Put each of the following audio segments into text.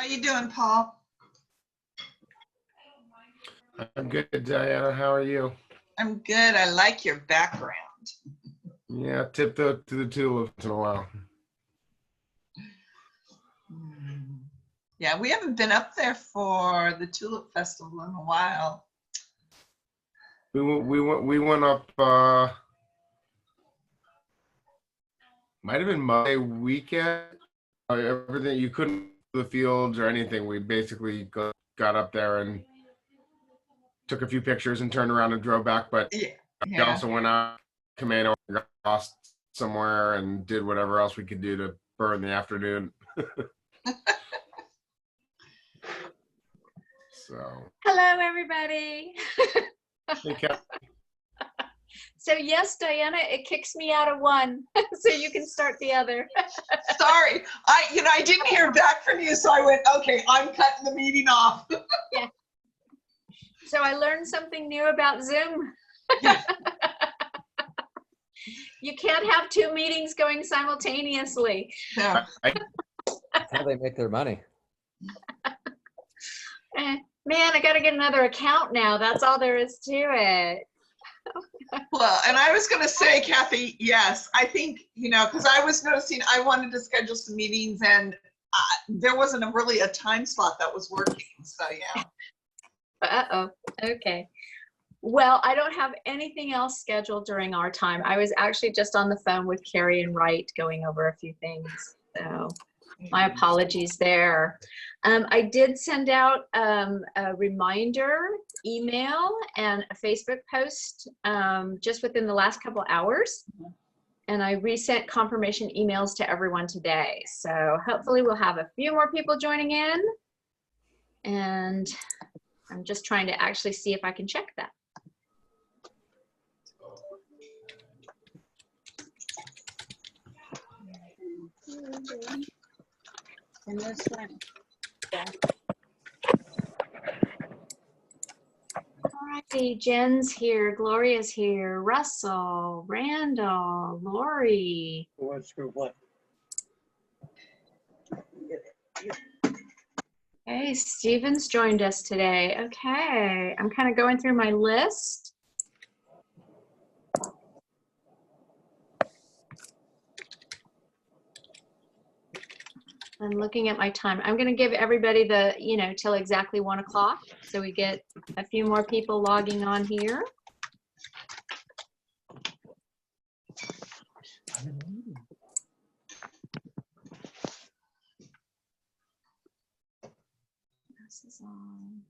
How you doing, Paul? I'm good, Diana. How are you? I'm good. I like your background. Yeah, tip to the tulip once in a while. Yeah, we haven't been up there for the Tulip Festival in a while. We went up. Might have been Monday weekend. Everything you couldn't do the fields or anything. We basically got up there and took a few pictures and turned around and drove back. But Yeah. we also went out Camino, got lost somewhere, and did whatever else we could do to burn the afternoon. So. Hello, everybody. Hey, Kat. So yes, Diana, it kicks me out of one, so you can start the other. Sorry, I didn't hear back from you, so I went, okay, I'm cutting the meeting off. Yeah. So I learned something new about Zoom. Yeah. You can't have two meetings going simultaneously. No. That's how they make their money. Man, I got to get another account now. That's all there is to it. Well, and I was going to say, Kathy, yes, I think, because I was noticing I wanted to schedule some meetings and there wasn't really a time slot that was working. So, yeah. Uh-oh. Okay. Well, I don't have anything else scheduled during our time. I was actually just on the phone with Carrie and Wright going over a few things. So my apologies there. I did send out a reminder email and a Facebook post just within the last couple hours. And I resent confirmation emails to everyone today. So hopefully we'll have a few more people joining in. And I'm just trying to actually see if I can check that. And this one. Yeah. Alrighty, Jen's here, Gloria's here, Russell, Randall, Lori. What's group what? Hey, Steven's joined us today. Okay, I'm kind of going through my list. I'm looking at my time. I'm going to give everybody the, till exactly 1 o'clock. So we get a few more people logging on here. This is on.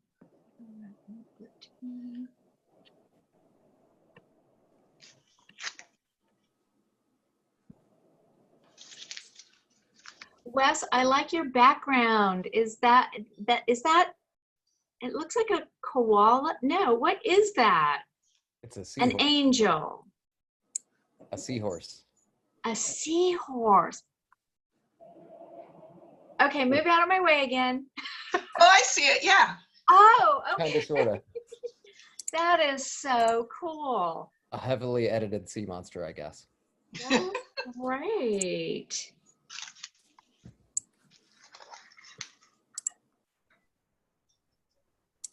Wes, I like your background. Is that, it looks like a koala. No, what is that? It's a seahorse. An angel. A seahorse. A seahorse. Okay, move out of my way again. Oh, I see it. Yeah. Oh, okay. Kind of, sort of. That is so cool. A heavily edited sea monster, I guess. That's great.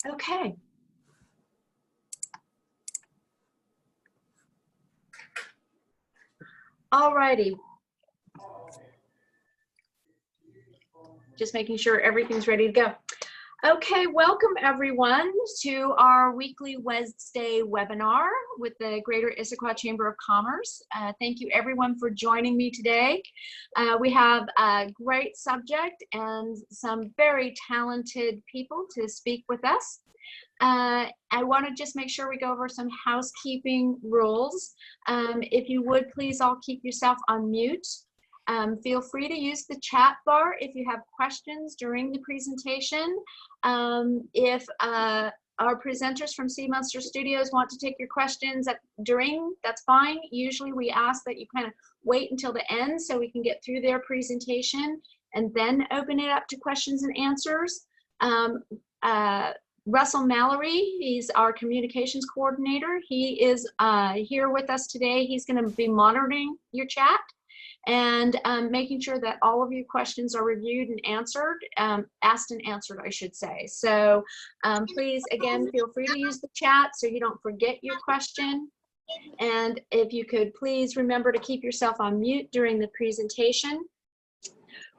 Okay. Alrighty. Just making sure everything's ready to go. Okay, welcome everyone to our weekly Wednesday webinar with the Greater Issaquah Chamber of Commerce. Thank you everyone for joining me today. We have a great subject and some very talented people to speak with us. I want to just make sure we go over some housekeeping rules. If you would please all keep yourself on mute. Feel free to use the chat bar if you have questions during the presentation. If our presenters from Sea Monster Studios want to take your questions that's fine. Usually we ask that you kind of wait until the end so we can get through their presentation and then open it up to questions and answers. Russell Mallory, he's our communications coordinator. He is here with us today. He's going to be monitoring your chat. and making sure that all of your questions are reviewed and answered, asked and answered, I should say. So please, again, feel free to use the chat so you don't forget your question. And if you could please remember to keep yourself on mute during the presentation,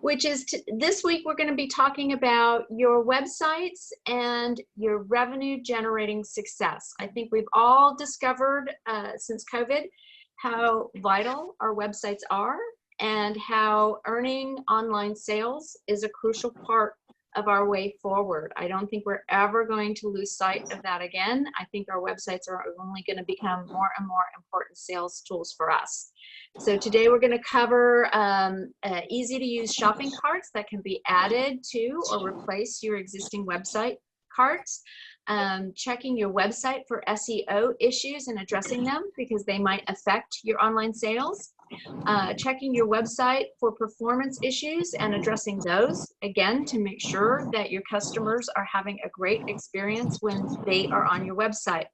which is this week we're going to be talking about your websites and your revenue generating success. I think we've all discovered since COVID how vital our websites are and how earning online sales is a crucial part of our way forward. I don't think we're ever going to lose sight of that again. I think our websites are only going to become more and more important sales tools for us. So today we're going to cover easy to use shopping carts that can be added to or replace your existing website carts, checking your website for SEO issues and addressing them because they might affect your online sales, checking your website for performance issues and addressing those, again, to make sure that your customers are having a great experience when they are on your website.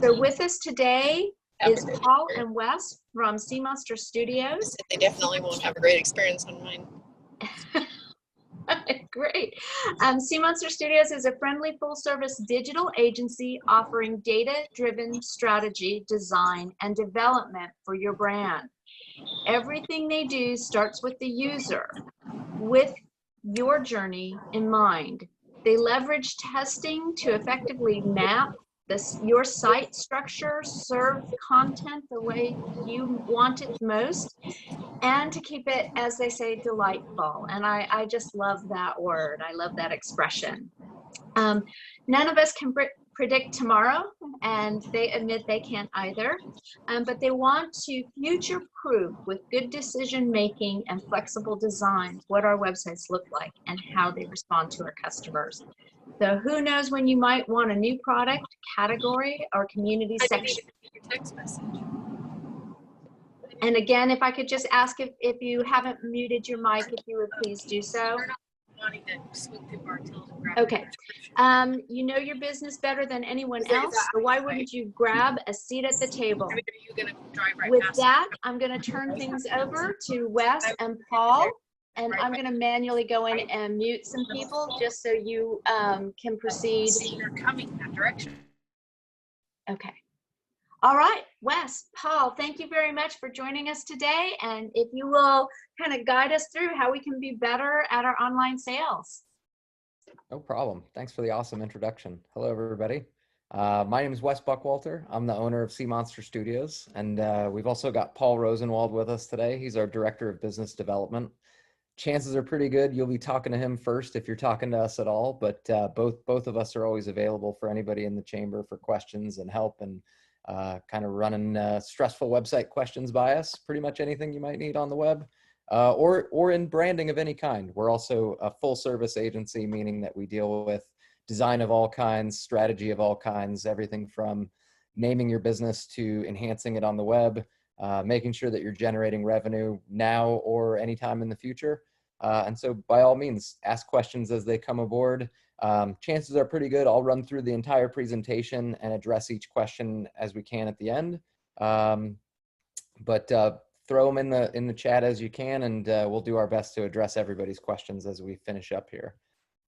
So with us today is Paul and Wes from Sea Monster Studios. They definitely won't have a great experience on mine. Great. Sea Monster Studios is a friendly full-service digital agency offering data-driven strategy, design, and development for your brand. Everything they do starts with the user, with your journey in mind. They leverage testing to effectively map your site structure, serve content the way you want it most, and to keep it, as they say, delightful. And I just love that word. I love that expression. None of us can predict tomorrow, and they admit they can't either, but they want to future-proof with good decision-making and flexible designs what our websites look like and how they respond to our customers. So who knows when you might want a new product, category, or community section. Your text message. And again, if I could just ask if you haven't muted your mic, if you would please do so. We're not wanting to swoop through our tills and grab Okay. it. You know your business better than anyone else, so why wouldn't you grab a seat at the table? I mean, are you going to drive right With past that, I'm going to turn things over to Wes and Paul, and I'm going to manually go in and mute some people just so you can proceed. seeing her coming that direction? Okay. All right, Wes, Paul, thank you very much for joining us today. And if you will kind of guide us through how we can be better at our online sales. No problem. Thanks for the awesome introduction. Hello, everybody. My name is Wes Buckwalter. I'm the owner of Sea Monster Studios, and we've also got Paul Rosenwald with us today. He's our Director of Business Development. Chances are pretty good you'll be talking to him first if you're talking to us at all, but both of us are always available for anybody in the chamber for questions and help and kind of running stressful website questions by us. Pretty much anything you might need on the web or in branding of any kind. We're also a full service agency, meaning that we deal with design of all kinds, strategy of all kinds, everything from naming your business to enhancing it on the web, making sure that you're generating revenue now or anytime in the future. And so by all means, ask questions as they come aboard. Chances are pretty good I'll run through the entire presentation and address each question as we can at the end. But throw them in the chat as you can, and we'll do our best to address everybody's questions as we finish up here.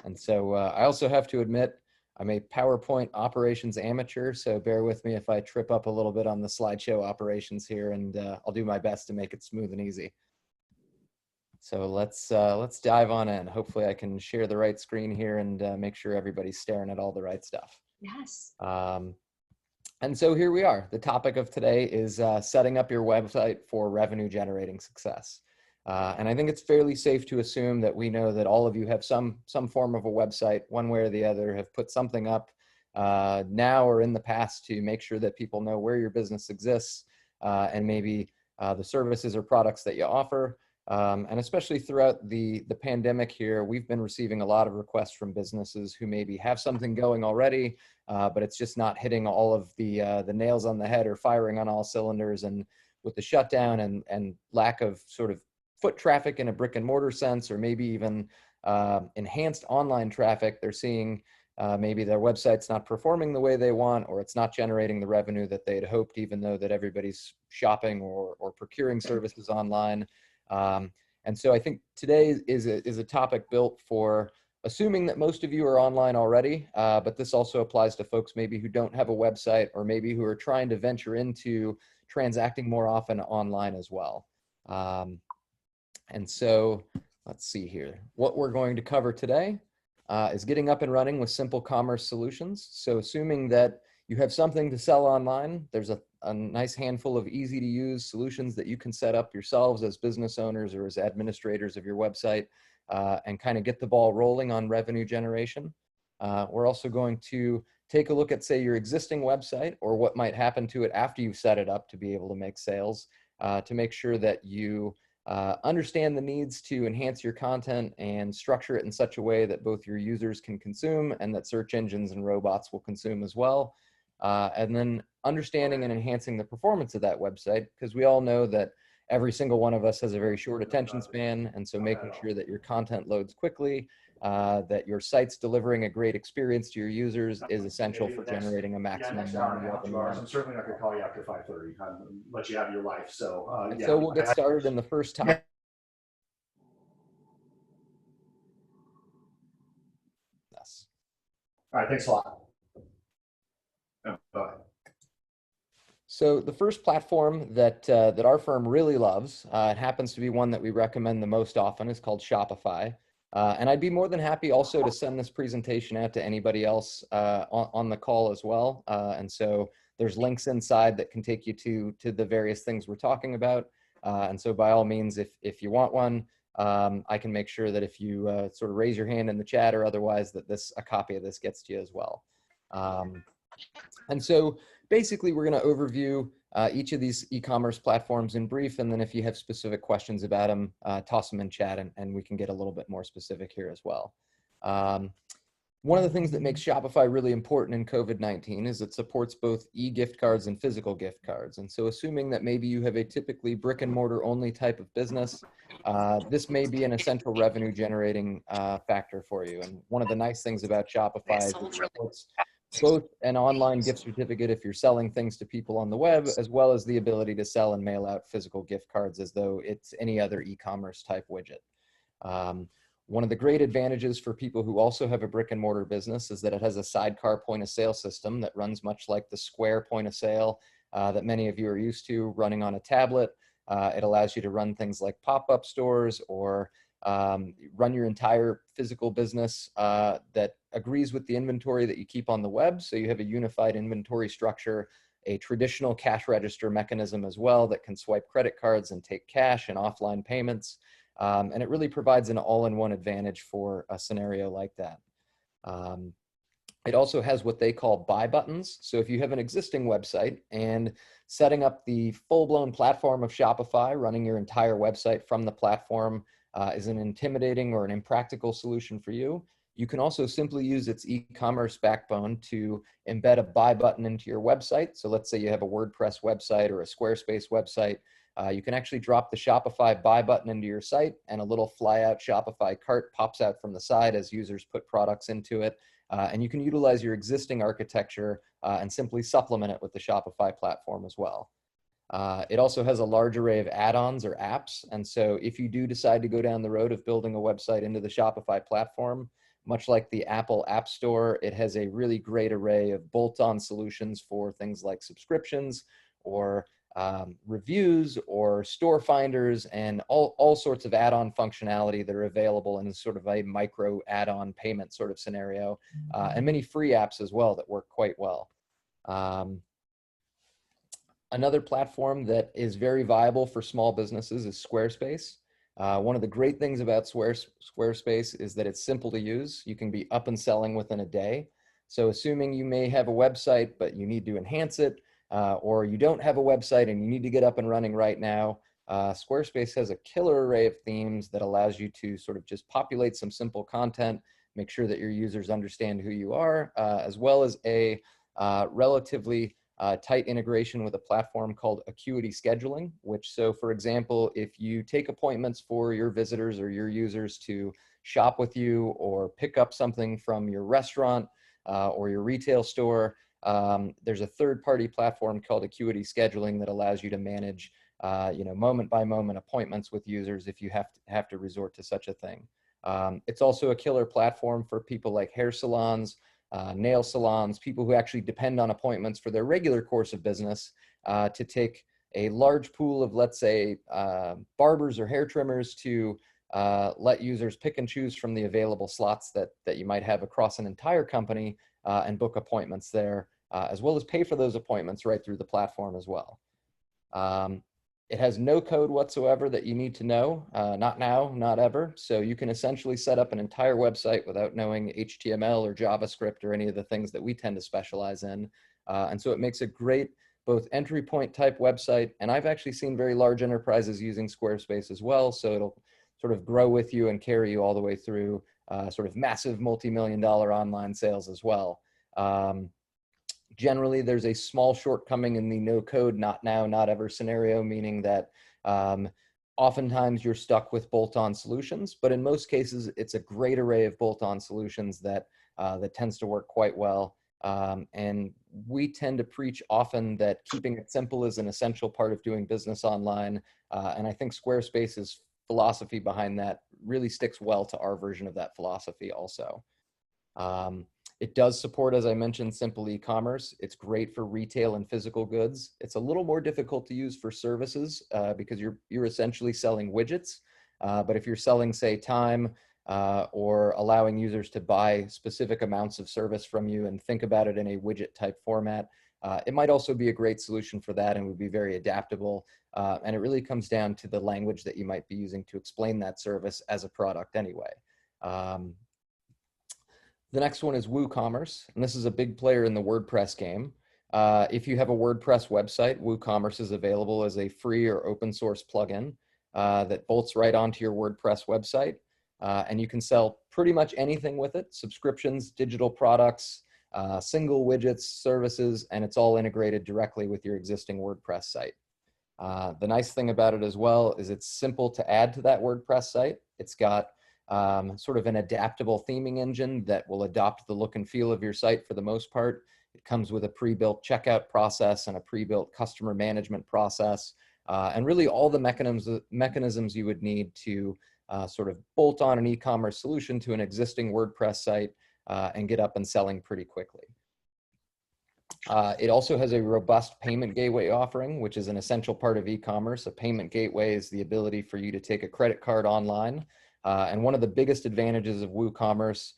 And so I also have to admit, I'm a PowerPoint operations amateur, so bear with me if I trip up a little bit on the slideshow operations here, and I'll do my best to make it smooth and easy. So let's dive on in. Hopefully I can share the right screen here and make sure everybody's staring at all the right stuff. Yes. And so here we are. The topic of today is setting up your website for revenue generating success. And I think it's fairly safe to assume that we know that all of you have some form of a website, one way or the other, have put something up now or in the past to make sure that people know where your business exists and maybe the services or products that you offer. And especially throughout the pandemic here, we've been receiving a lot of requests from businesses who maybe have something going already, but it's just not hitting all of the nails on the head or firing on all cylinders. And with the shutdown and lack of sort of foot traffic in a brick and mortar sense, or maybe even enhanced online traffic, they're seeing maybe their website's not performing the way they want, or it's not generating the revenue that they'd hoped, even though that everybody's shopping or procuring services online. And so I think today is a topic built for assuming that most of you are online already, but this also applies to folks maybe who don't have a website or maybe who are trying to venture into transacting more often online as well. And so let's see here. What we're going to cover today is getting up and running with simple commerce solutions. So assuming that you have something to sell online, there's a nice handful of easy to use solutions that you can set up yourselves as business owners or as administrators of your website and kind of get the ball rolling on revenue generation. We're also going to take a look at, say, your existing website or what might happen to it after you've set it up to be able to make sales, to make sure that you understand the needs to enhance your content and structure it in such a way that both your users can consume and that search engines and robots will consume as well. And then understanding and enhancing the performance of that website, because we all know that every single one of us has a very short attention span. And so making sure that your content loads quickly, that your site's delivering a great experience to your users is essential for generating a maximum amount of revenue. I'm certainly not going to call you after 5:30. Let you have your life. So, yeah. So we'll get started in the first topic. Yes. All right. Thanks a lot. Bye. So the first platform that our firm really loves, it happens to be one that we recommend the most often, is called Shopify. And I'd be more than happy also to send this presentation out to anybody else on the call as well. And so there's links inside that can take you to the various things we're talking about. And so by all means, if you want one, I can make sure that if you sort of raise your hand in the chat or otherwise, that a copy of this gets to you as well. And so basically, we're going to overview each of these e-commerce platforms in brief, and then if you have specific questions about them, toss them in chat, and we can get a little bit more specific here as well. One of the things that makes Shopify really important in COVID-19 is it supports both e-gift cards and physical gift cards. And so assuming that maybe you have a typically brick and mortar only type of business, this may be an essential revenue generating factor for you. And one of the nice things about Shopify is it supports both an online gift certificate if you're selling things to people on the web, as well as the ability to sell and mail out physical gift cards as though it's any other e-commerce type widget. One of the great advantages for people who also have a brick and mortar business is that it has a sidecar point of sale system that runs much like the Square point of sale that many of you are used to running on a tablet. It allows you to run things like pop-up stores or run your entire physical business that agrees with the inventory that you keep on the web. So you have a unified inventory structure, a traditional cash register mechanism as well that can swipe credit cards and take cash and offline payments. And it really provides an all-in-one advantage for a scenario like that. It also has what they call buy buttons. So if you have an existing website and setting up the full-blown platform of Shopify, running your entire website from the platform is an intimidating or an impractical solution for you, you can also simply use its e-commerce backbone to embed a buy button into your website. So let's say you have a WordPress website or a Squarespace website. You can actually drop the Shopify buy button into your site, and a little fly-out Shopify cart pops out from the side as users put products into it. And you can utilize your existing architecture and simply supplement it with the Shopify platform as well. It also has a large array of add-ons or apps. And so if you do decide to go down the road of building a website into the Shopify platform, much like the Apple App Store, it has a really great array of bolt-on solutions for things like subscriptions or reviews or store finders and all sorts of add-on functionality that are available in sort of a micro add-on payment sort of scenario, and many free apps as well that work quite well. Another platform that is very viable for small businesses is Squarespace. One of the great things about Squarespace is that it's simple to use. You can be up and selling within a day. So assuming you may have a website, but you need to enhance it, or you don't have a website and you need to get up and running right now, Squarespace has a killer array of themes that allows you to sort of just populate some simple content, make sure that your users understand who you are, as well as a relatively tight integration with a platform called Acuity Scheduling, which, so for example, if you take appointments for your visitors or your users to shop with you or pick up something from your restaurant or your retail store, there's a third-party platform called Acuity Scheduling that allows you to manage moment by moment appointments with users if you have to resort to such a thing. It's also a killer platform for people like hair salons, nail salons, people who actually depend on appointments for their regular course of business to take a large pool of, let's say, barbers or hair trimmers to let users pick and choose from the available slots that you might have across an entire company and book appointments there, as well as pay for those appointments right through the platform as well. It has no code whatsoever that you need to know, not now, not ever. So you can essentially set up an entire website without knowing HTML or JavaScript or any of the things that we tend to specialize in. And so it makes a great both entry point type website, and I've actually seen very large enterprises using Squarespace as well. So it'll sort of grow with you and carry you all the way through sort of massive multi-million-dollar online sales as well. Generally, there's a small shortcoming in the no code, not now, not ever scenario, meaning that oftentimes you're stuck with bolt-on solutions, but in most cases, it's a great array of bolt-on solutions that tends to work quite well. And we tend to preach often that keeping it simple is an essential part of doing business online. And I think Squarespace's philosophy behind that really sticks well to our version of that philosophy also. It does support, as I mentioned, simple e-commerce. It's great for retail and physical goods. It's a little more difficult to use for services because you're essentially selling widgets. But if you're selling, say, time or allowing users to buy specific amounts of service from you and think about it in a widget type format, it might also be a great solution for that and would be very adaptable. And it really comes down to the language that you might be using to explain that service as a product anyway. The next one is WooCommerce, and this is a big player in the WordPress game. If you have a WordPress website, WooCommerce is available as a free or open source plugin that bolts right onto your WordPress website. And you can sell pretty much anything with it: subscriptions, digital products, single widgets, services, and it's all integrated directly with your existing WordPress site. The nice thing about it as well is it's simple to add to that WordPress site. It's got sort of an adaptable theming engine that will adopt the look and feel of your site for the most part. It comes with a pre-built checkout process and a pre-built customer management process, and really all the mechanisms you would need to sort of bolt on an e-commerce solution to an existing WordPress site and get up and selling pretty quickly. It also has a robust payment gateway offering, which is an essential part of e-commerce. A payment gateway is the ability for you to take a credit card online. And one of the biggest advantages of WooCommerce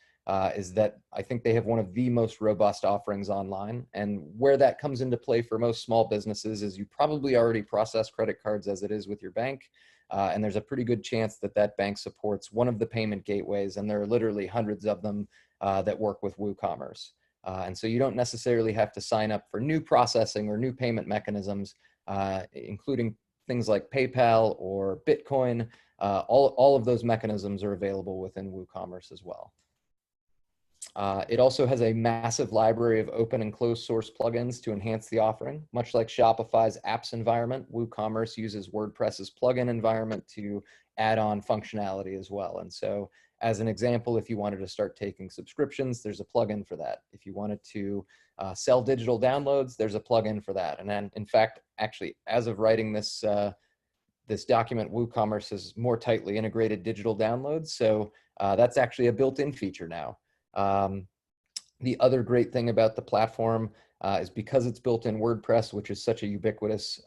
is that I think they have one of the most robust offerings online. And where that comes into play for most small businesses is you probably already process credit cards as it is with your bank. And there's a pretty good chance that that bank supports one of the payment gateways. And there are literally hundreds of them that work with WooCommerce. And so you don't necessarily have to sign up for new processing or new payment mechanisms, including things like PayPal or Bitcoin. All of those mechanisms are available within WooCommerce as well. It also has a massive library of open and closed source plugins to enhance the offering. Much like Shopify's apps environment, WooCommerce uses WordPress's plugin environment to add on functionality as well. And so as an example, if you wanted to start taking subscriptions, there's a plugin for that. If you wanted to sell digital downloads, there's a plugin for that. And then, in fact, actually, as of writing this, this document, WooCommerce has more tightly integrated digital downloads. So that's actually a built-in feature now. The other great thing about the platform is because it's built in WordPress, which is such a ubiquitous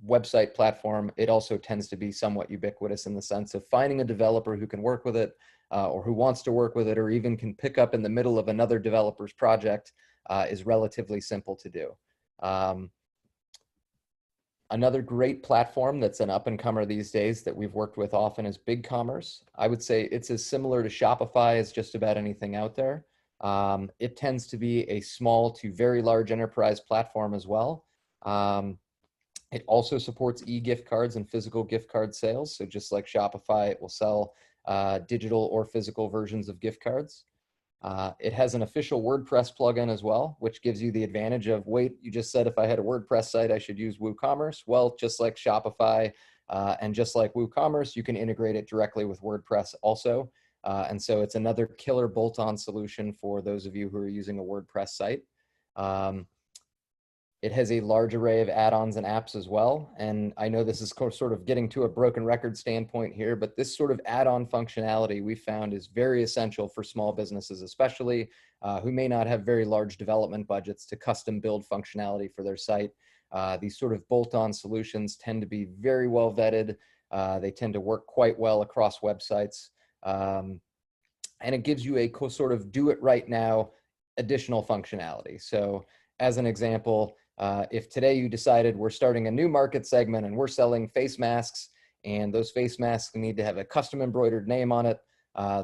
website platform, it also tends to be somewhat ubiquitous in the sense of finding a developer who can work with it or who wants to work with it or even can pick up in the middle of another developer's project is relatively simple to do. Another great platform that's an up-and-comer these days that we've worked with often is BigCommerce. I would say it's as similar to Shopify as just about anything out there. It tends to be a small to very large enterprise platform as well. It also supports e-gift cards and physical gift card sales. So just like Shopify, it will sell digital or physical versions of gift cards. It has an official WordPress plugin as well, which gives you the advantage of, wait, you just said if I had a WordPress site, I should use WooCommerce. Well, just like Shopify and just like WooCommerce, you can integrate it directly with WordPress also. And so it's another killer bolt-on solution for those of you who are using a WordPress site. It has a large array of add-ons and apps as well. And I know this is sort of getting to a broken record standpoint here, but this sort of add-on functionality we found is very essential for small businesses, especially who may not have very large development budgets to custom build functionality for their site. These sort of bolt-on solutions tend to be very well vetted. They tend to work quite well across websites. And it gives you a sort of do it right now additional functionality. So as an example, if today you decided we're starting a new market segment and we're selling face masks, and those face masks need to have a custom embroidered name on it,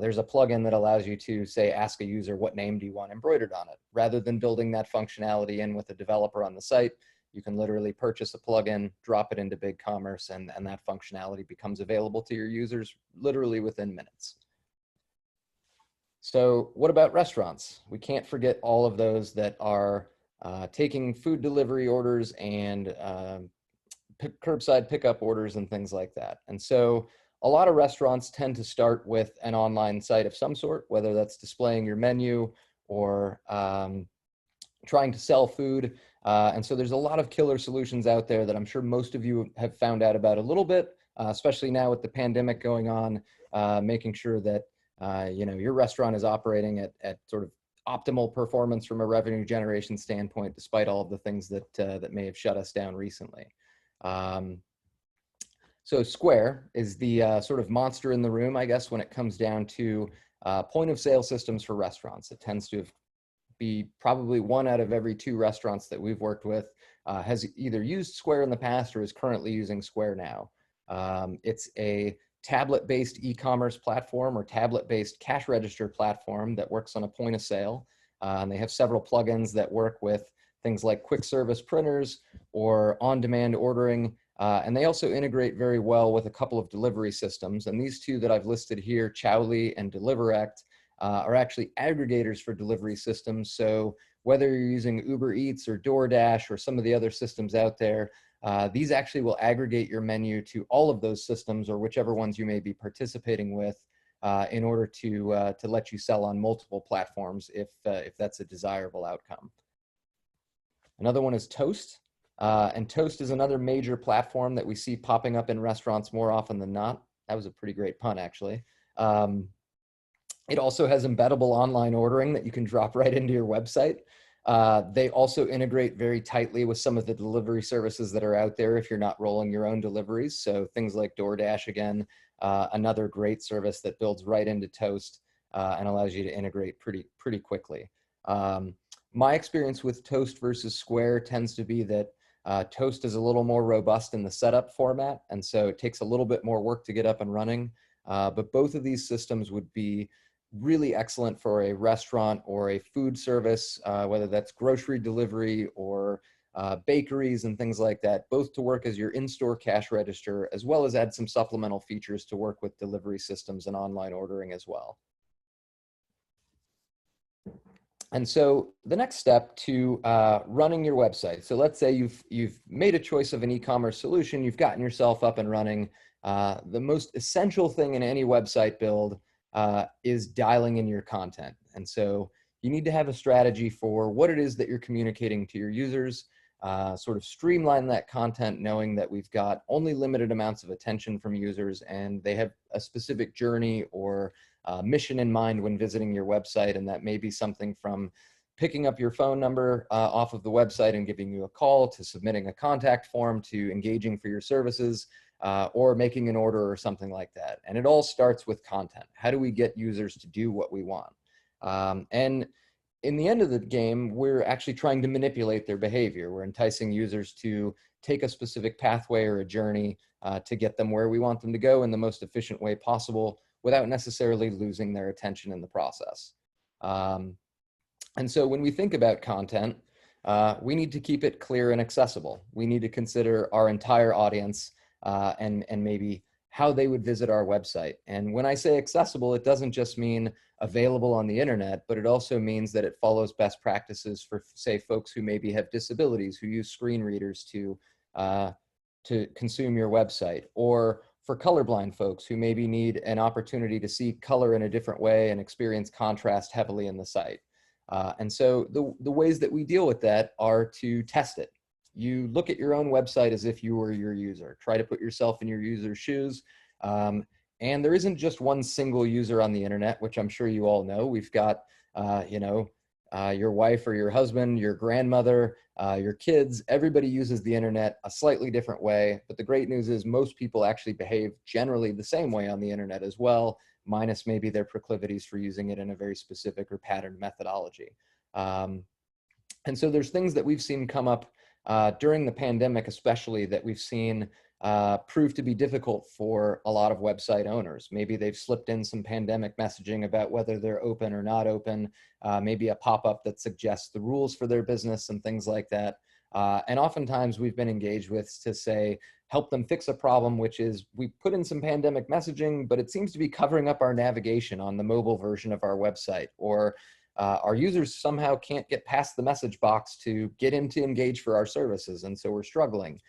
there's a plugin that allows you to say, ask a user, what name do you want embroidered on it? Rather than building that functionality in with a developer on the site, you can literally purchase a plugin, drop it into BigCommerce, and that functionality becomes available to your users literally within minutes. So what about restaurants? We can't forget all of those that are taking food delivery orders and curbside pickup orders and things like that. And so a lot of restaurants tend to start with an online site of some sort, whether that's displaying your menu or trying to sell food. And so there's a lot of killer solutions out there that I'm sure most of you have found out about a little bit, especially now with the pandemic going on, making sure that your restaurant is operating at sort of optimal performance from a revenue generation standpoint, despite all of the things that that may have shut us down recently. So Square is the sort of monster in the room, I guess, when it comes down to point of sale systems for restaurants. It tends to be probably 1 out of every 2 restaurants that we've worked with has either used Square in the past or is currently using Square now. It's a tablet-based e-commerce platform or tablet-based cash register platform that works on a point of sale. And they have several plugins that work with things like quick service printers or on-demand ordering. And they also integrate very well with a couple of delivery systems. And these 2 that I've listed here, Chowly and DeliverAct, are actually aggregators for delivery systems. So whether you're using Uber Eats or DoorDash or some of the other systems out there, these actually will aggregate your menu to all of those systems or whichever ones you may be participating with in order to let you sell on multiple platforms if that's a desirable outcome. Another one is Toast. And Toast is another major platform that we see popping up in restaurants more often than not. That was a pretty great pun, actually. It also has embeddable online ordering that you can drop right into your website. They also integrate very tightly with some of the delivery services that are out there if you're not rolling your own deliveries. So things like DoorDash, again, another great service that builds right into Toast and allows you to integrate pretty quickly. My experience with Toast versus Square tends to be that Toast is a little more robust in the setup format, and so it takes a little bit more work to get up and running. But both of these systems would be really excellent for a restaurant or a food service, whether that's grocery delivery or bakeries and things like that, both to work as your in-store cash register, as well as add some supplemental features to work with delivery systems and online ordering as well. And so the next step to running your website. So let's say you've made a choice of an e-commerce solution, you've gotten yourself up and running. The most essential thing in any website build is dialing in your content. And so you need to have a strategy for what it is that you're communicating to your users, sort of streamline that content, knowing that we've got only limited amounts of attention from users and they have a specific journey or mission in mind when visiting your website. And that may be something from picking up your phone number off of the website and giving you a call, to submitting a contact form, to engaging for your services, or making an order or something like that. And it all starts with content. How do we get users to do what we want? And in the end of the game, we're actually trying to manipulate their behavior. We're enticing users to take a specific pathway or a journey to get them where we want them to go in the most efficient way possible without necessarily losing their attention in the process. And so when we think about content, we need to keep it clear and accessible. We need to consider our entire audience and maybe how they would visit our website. And when I say accessible, it doesn't just mean available on the internet, but it also means that it follows best practices for, say, folks who maybe have disabilities, who use screen readers to consume your website, or for colorblind folks who maybe need an opportunity to see color in a different way and experience contrast heavily in the site. And so the ways that we deal with that are to test it. you look at your own website as if you were your user. Try to put yourself in your user's shoes. And there isn't just one single user on the internet, which I'm sure you all know. We've got, your wife or your husband, your grandmother, your kids. Everybody uses the internet a slightly different way. But the great news is most people actually behave generally the same way on the internet as well, minus maybe their proclivities for using it in a very specific or patterned methodology. And so there's things that we've seen come up during the pandemic, especially, that we've seen prove to be difficult for a lot of website owners. Maybe they've slipped in some pandemic messaging about whether they're open or not open, maybe a pop-up that suggests the rules for their business and things like that. And oftentimes we've been engaged with to say, help them fix a problem, which is we put in some pandemic messaging, but it seems to be covering up our navigation on the mobile version of our website, or our users somehow can't get past the message box to get in to engage for our services, and so we're struggling.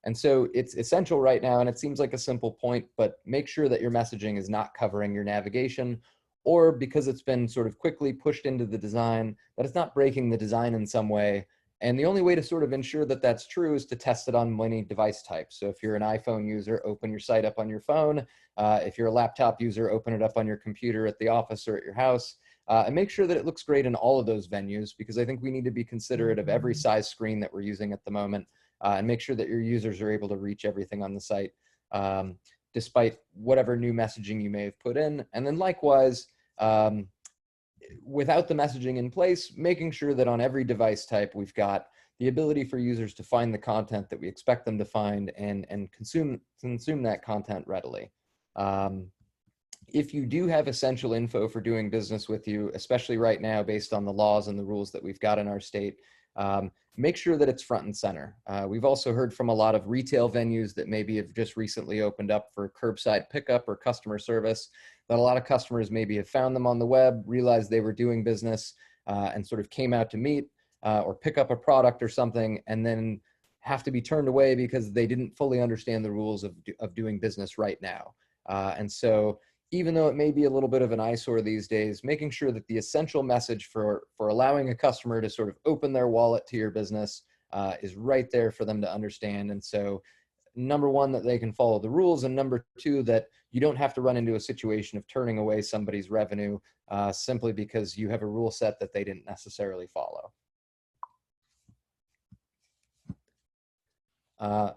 And so it's essential right now, and it seems like a simple point, but make sure that your messaging is not covering your navigation, or because it's been sort of quickly pushed into the design, that it's not breaking the design in some way. And the only way to sort of ensure that that's true is to test it on many device types. So if you're an iPhone user, open your site up on your phone. If you're a laptop user, open it up on your computer at the office or at your house. And make sure that it looks great in all of those venues, because I think we need to be considerate of every size screen that we're using at the moment, and make sure that your users are able to reach everything on the site, despite whatever new messaging you may have put in. And then likewise, without the messaging in place, making sure that on every device type, we've got the ability for users to find the content that we expect them to find and consume that content readily. If you do have essential info for doing business with you, especially right now based on the laws and the rules that we've got in our state, make sure that it's front and center. We've also heard from a lot of retail venues that maybe have just recently opened up for curbside pickup or customer service, that a lot of customers maybe have found them on the web, realized they were doing business, and sort of came out to meet or pick up a product or something, and then have to be turned away because they didn't fully understand the rules of doing business right now. And so even though it may be a little bit of an eyesore these days, making sure that the essential message for allowing a customer to sort of open their wallet to your business is right there for them to understand. And so number one, that they can follow the rules, and number two, that you don't have to run into a situation of turning away somebody's revenue simply because you have a rule set that they didn't necessarily follow.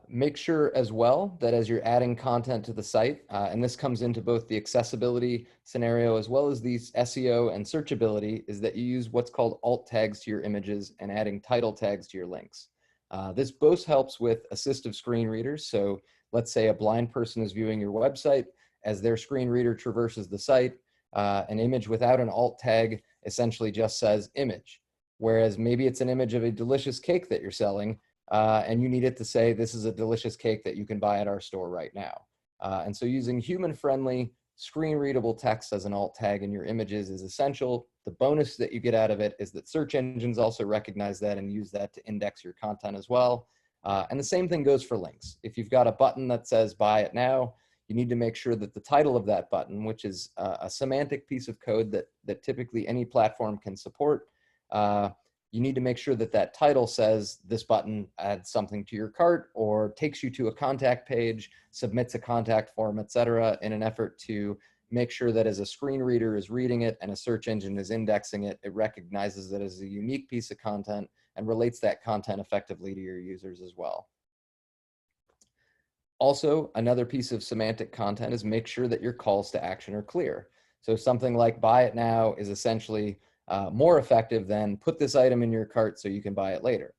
Make sure as well that as you're adding content to the site, and this comes into both the accessibility scenario as well as the SEO and searchability, is that you use what's called alt tags to your images and adding title tags to your links. This both helps with assistive screen readers. So let's say a blind person is viewing your website. As their screen reader traverses the site, an image without an alt tag essentially just says image. Whereas maybe it's an image of a delicious cake that you're selling, and you need it to say, this is a delicious cake that you can buy at our store right now. And so using human-friendly, screen-readable text as an alt tag in your images is essential. The bonus that you get out of it is that search engines also recognize that and use that to index your content as well. And the same thing goes for links. If you've got a button that says buy it now, you need to make sure that the title of that button, which is a semantic piece of code that typically any platform can support, you need to make sure that that title says this button adds something to your cart or takes you to a contact page, submits a contact form, etc., in an effort to make sure that as a screen reader is reading it and a search engine is indexing it, it recognizes it as a unique piece of content and relates that content effectively to your users as well. Also, another piece of semantic content is make sure that your calls to action are clear. So something like buy it now is essentially more effective than put this item in your cart so you can buy it later.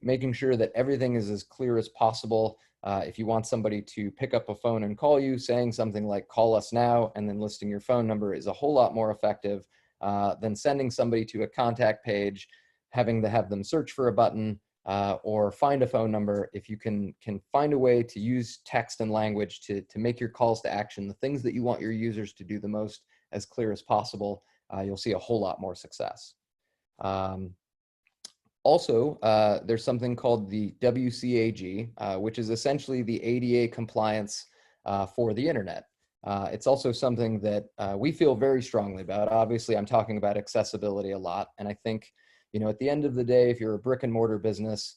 Making sure that everything is as clear as possible. If you want somebody to pick up a phone and call you, saying something like call us now and then listing your phone number is a whole lot more effective than sending somebody to a contact page, having to have them search for a button or find a phone number. If you can find a way to use text and language to make your calls to action, the things that you want your users to do the most, as clear as possible, you'll see a whole lot more success. Also, there's something called the WCAG, which is essentially the ADA compliance for the internet. It's also something that we feel very strongly about. Obviously, I'm talking about accessibility a lot, and I think You know, at the end of the day, if you're a brick and mortar business,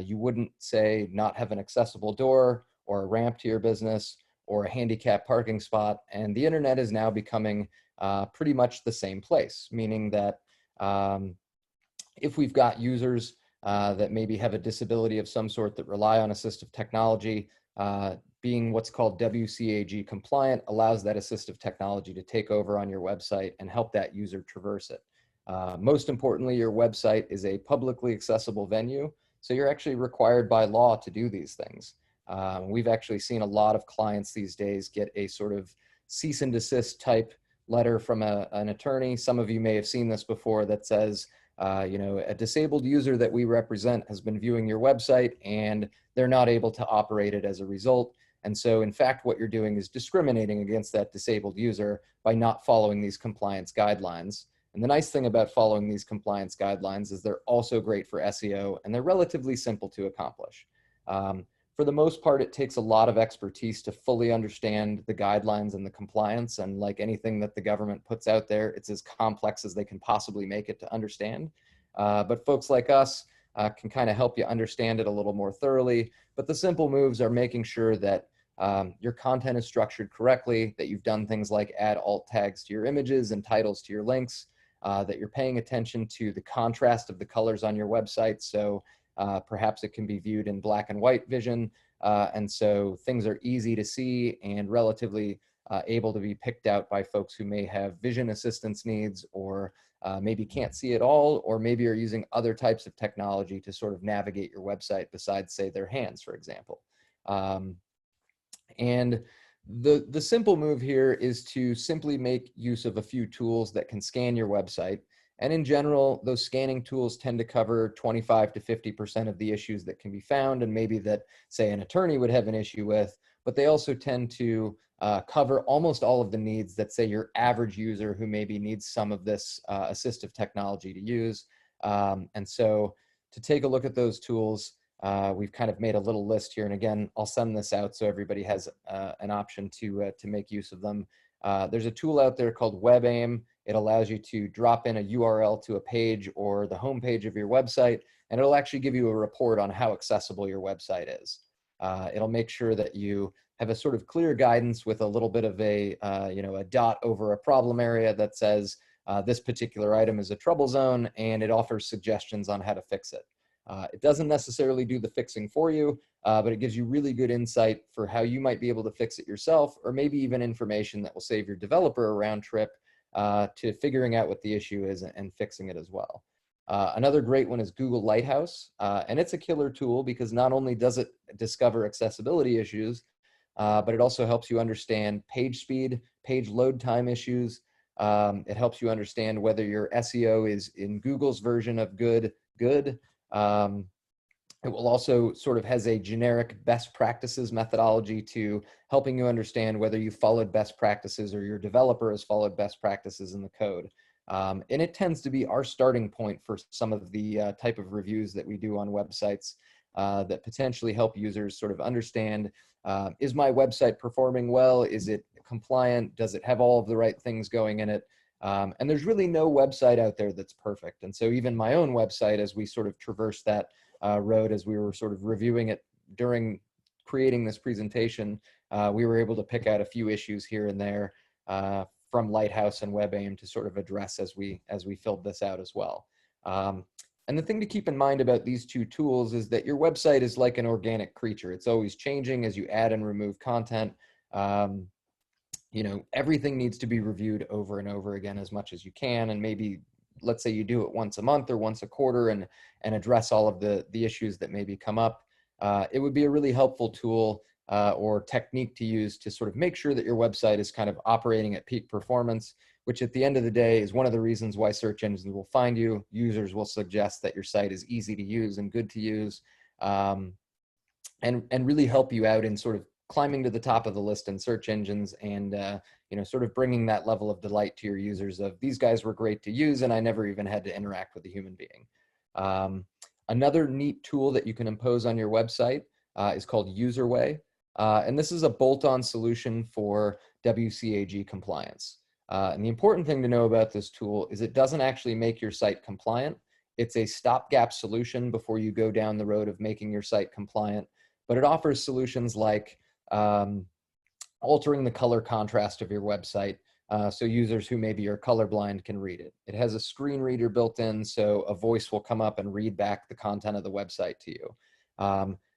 you wouldn't say not have an accessible door or a ramp to your business or a handicap parking spot. And the internet is now becoming pretty much the same place, meaning that if we've got users that maybe have a disability of some sort that rely on assistive technology, being what's called WCAG compliant allows that assistive technology to take over on your website and help that user traverse it. Most importantly, your website is a publicly accessible venue, so you're actually required by law to do these things. We've actually seen a lot of clients these days get a sort of cease and desist type letter from an attorney. Some of you may have seen this before that says, you know, a disabled user that we represent has been viewing your website and they're not able to operate it as a result. And so in fact, what you're doing is discriminating against that disabled user by not following these compliance guidelines. And the nice thing about following these compliance guidelines is they're also great for SEO and they're relatively simple to accomplish. For the most part, it takes a lot of expertise to fully understand the guidelines and the compliance. And like anything that the government puts out there, it's as complex as they can possibly make it to understand. But folks like us can kind of help you understand it a little more thoroughly. But the simple moves are making sure that your content is structured correctly, that you've done things like add alt tags to your images and titles to your links, that you're paying attention to the contrast of the colors on your website. So perhaps it can be viewed in black and white vision. And so things are easy to see and relatively able to be picked out by folks who may have vision assistance needs or maybe can't see at all, or maybe are using other types of technology to sort of navigate your website besides, say, their hands, for example. And the simple move here is to simply make use of a few tools that can scan your website. And in general, those scanning tools tend to cover 25 to 50% of the issues that can be found, and maybe that, say, an attorney would have an issue with, but they also tend to cover almost all of the needs that, say, your average user who maybe needs some of this assistive technology to use. And so to take a look at those tools, we've kind of made a little list here. And again, I'll send this out so everybody has an option to make use of them. There's a tool out there called WebAIM. It allows you to drop in a URL to a page or the home page of your website, and it'll actually give you a report on how accessible your website is. It'll make sure that you have a sort of clear guidance with a little bit of a, a dot over a problem area that says this particular item is a trouble zone, and it offers suggestions on how to fix it. It doesn't necessarily do the fixing for you, but it gives you really good insight for how you might be able to fix it yourself, or maybe even information that will save your developer a round trip to figuring out what the issue is and fixing it as well. Another great one is Google Lighthouse, and it's a killer tool because not only does it discover accessibility issues, but it also helps you understand page speed, page load time issues. It helps you understand whether your SEO is in Google's version of good. It will also sort of has a generic best practices methodology to helping you understand whether you followed best practices or your developer has followed best practices in the code. And it tends to be our starting point for some of the type of reviews that we do on websites that potentially help users sort of understand, is my website performing well? Is it compliant? Does it have all of the right things going in it? And there's really no website out there that's perfect. And so even my own website, as we sort of traverse that road, as we were sort of reviewing it during creating this presentation, we were able to pick out a few issues here and there from Lighthouse and WebAIM to sort of address as we filled this out as well. And the thing to keep in mind about these two tools is that your website is like an organic creature. It's always changing as you add and remove content. Everything needs to be reviewed over and over again as much as you can. And maybe, let's say you do it once a month or once a quarter and address all of the issues that maybe come up. It would be a really helpful tool or technique to use to sort of make sure that your website is kind of operating at peak performance, which at the end of the day is one of the reasons why search engines will find you. Users will suggest that your site is easy to use and good to use, and really help you out in sort of climbing to the top of the list in search engines and sort of bringing that level of delight to your users of these guys were great to use and I never even had to interact with a human being. Another neat tool that you can impose on your website is called UserWay. And this is a bolt-on solution for WCAG compliance. And the important thing to know about this tool is it doesn't actually make your site compliant. It's a stopgap solution before you go down the road of making your site compliant, but it offers solutions like altering the color contrast of your website so users who maybe are colorblind can read it. It has a screen reader built in, so a voice will come up and read back the content of the website to you.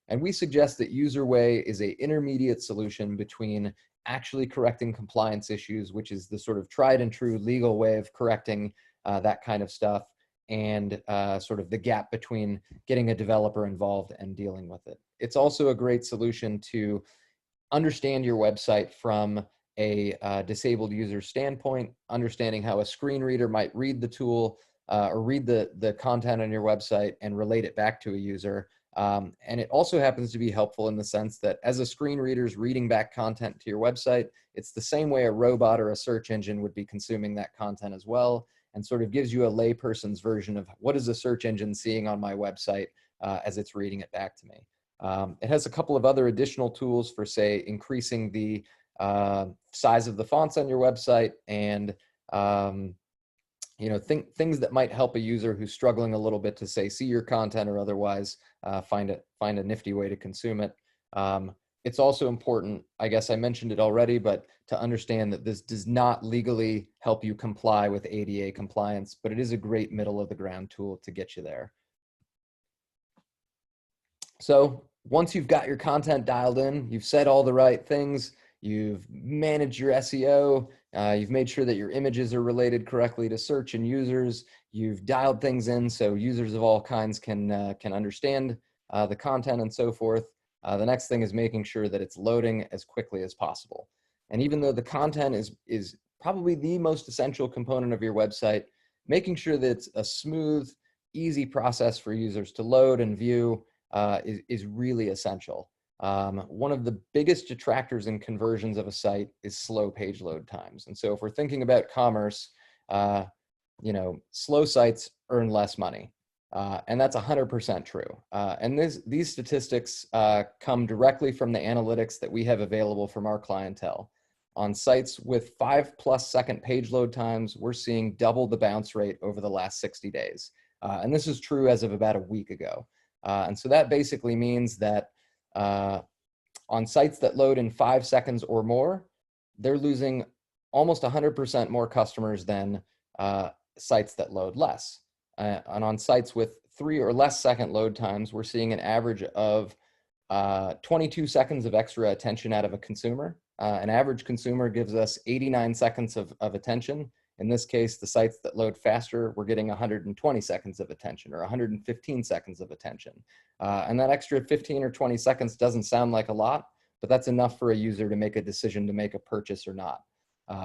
And we suggest that UserWay is an intermediate solution between actually correcting compliance issues, which is the sort of tried and true legal way of correcting that kind of stuff, and sort of the gap between getting a developer involved and dealing with it. It's also a great solution to understand your website from a disabled user standpoint, understanding how a screen reader might read the tool or read the content on your website and relate it back to a user. And it also happens to be helpful in the sense that as a screen reader is reading back content to your website, it's the same way a robot or a search engine would be consuming that content as well, and sort of gives you a layperson's version of what is a search engine seeing on my website as it's reading it back to me. It has a couple of other additional tools for, say, increasing the size of the fonts on your website and things that might help a user who's struggling a little bit to, say, see your content or otherwise find a nifty way to consume it. It's also important, I guess I mentioned it already, but to understand that this does not legally help you comply with ADA compliance, but it is a great middle of the ground tool to get you there. So once you've got your content dialed in, you've said all the right things, you've managed your SEO, you've made sure that your images are related correctly to search and users, you've dialed things in so users of all kinds can understand the content and so forth. The next thing is making sure that it's loading as quickly as possible. And even though the content is probably the most essential component of your website, making sure that it's a smooth, easy process for users to load and view is really essential. One of the biggest detractors in conversions of a site is slow page load times. And so if we're thinking about commerce, slow sites earn less money. And that's 100% true. And these statistics come directly from the analytics that we have available from our clientele. On sites with 5+ second page load times, we're seeing double the bounce rate over the last 60 days. And this is true as of about a week ago. And so that basically means that on sites that load in 5 seconds or more, they're losing almost 100% more customers than sites that load less. And on sites with 3 or less second load times, we're seeing an average of 22 seconds of extra attention out of a consumer. An average consumer gives us 89 seconds of attention. In this case, the sites that load faster, we're getting 120 seconds of attention or 115 seconds of attention. And that extra 15 or 20 seconds doesn't sound like a lot, but that's enough for a user to make a decision to make a purchase or not.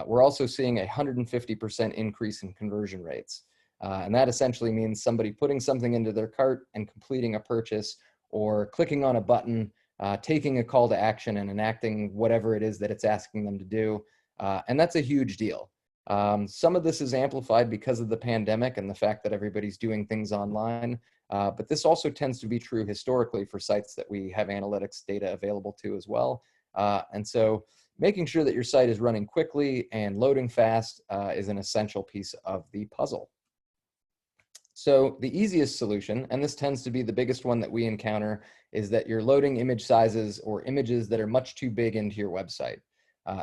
We're also seeing a 150% increase in conversion rates. And that essentially means somebody putting something into their cart and completing a purchase, or clicking on a button, taking a call to action and enacting whatever it is that it's asking them to do. And that's a huge deal. Some of this is amplified because of the pandemic and the fact that everybody's doing things online. But this also tends to be true historically for sites that we have analytics data available to as well. And so making sure that your site is running quickly and loading fast is an essential piece of the puzzle. So the easiest solution, and this tends to be the biggest one that we encounter, is that you're loading image sizes or images that are much too big into your website.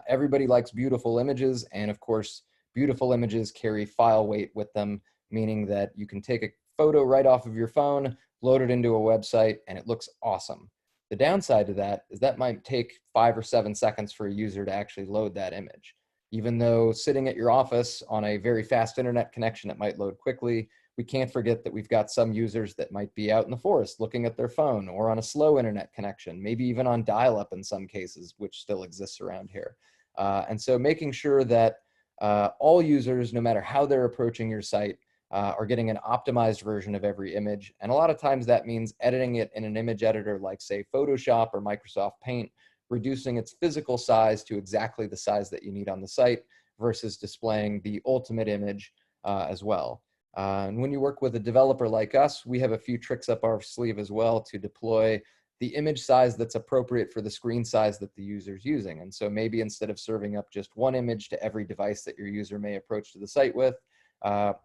Everybody likes beautiful images, and of course, beautiful images carry file weight with them, meaning that you can take a photo right off of your phone, load it into a website, and it looks awesome. The downside to that is that might take 5 or 7 seconds for a user to actually load that image. Even though sitting at your office on a very fast internet connection, it might load quickly, we can't forget that we've got some users that might be out in the forest looking at their phone, or on a slow internet connection, maybe even on dial-up in some cases, which still exists around here. And so making sure that all users, no matter how they're approaching your site, are getting an optimized version of every image. And a lot of times that means editing it in an image editor like, say, Photoshop or Microsoft Paint, reducing its physical size to exactly the size that you need on the site versus displaying the ultimate image as well. And when you work with a developer like us, we have a few tricks up our sleeve as well to deploy the image size that's appropriate for the screen size that the user's using. And so maybe instead of serving up just one image to every device that your user may approach to the site with,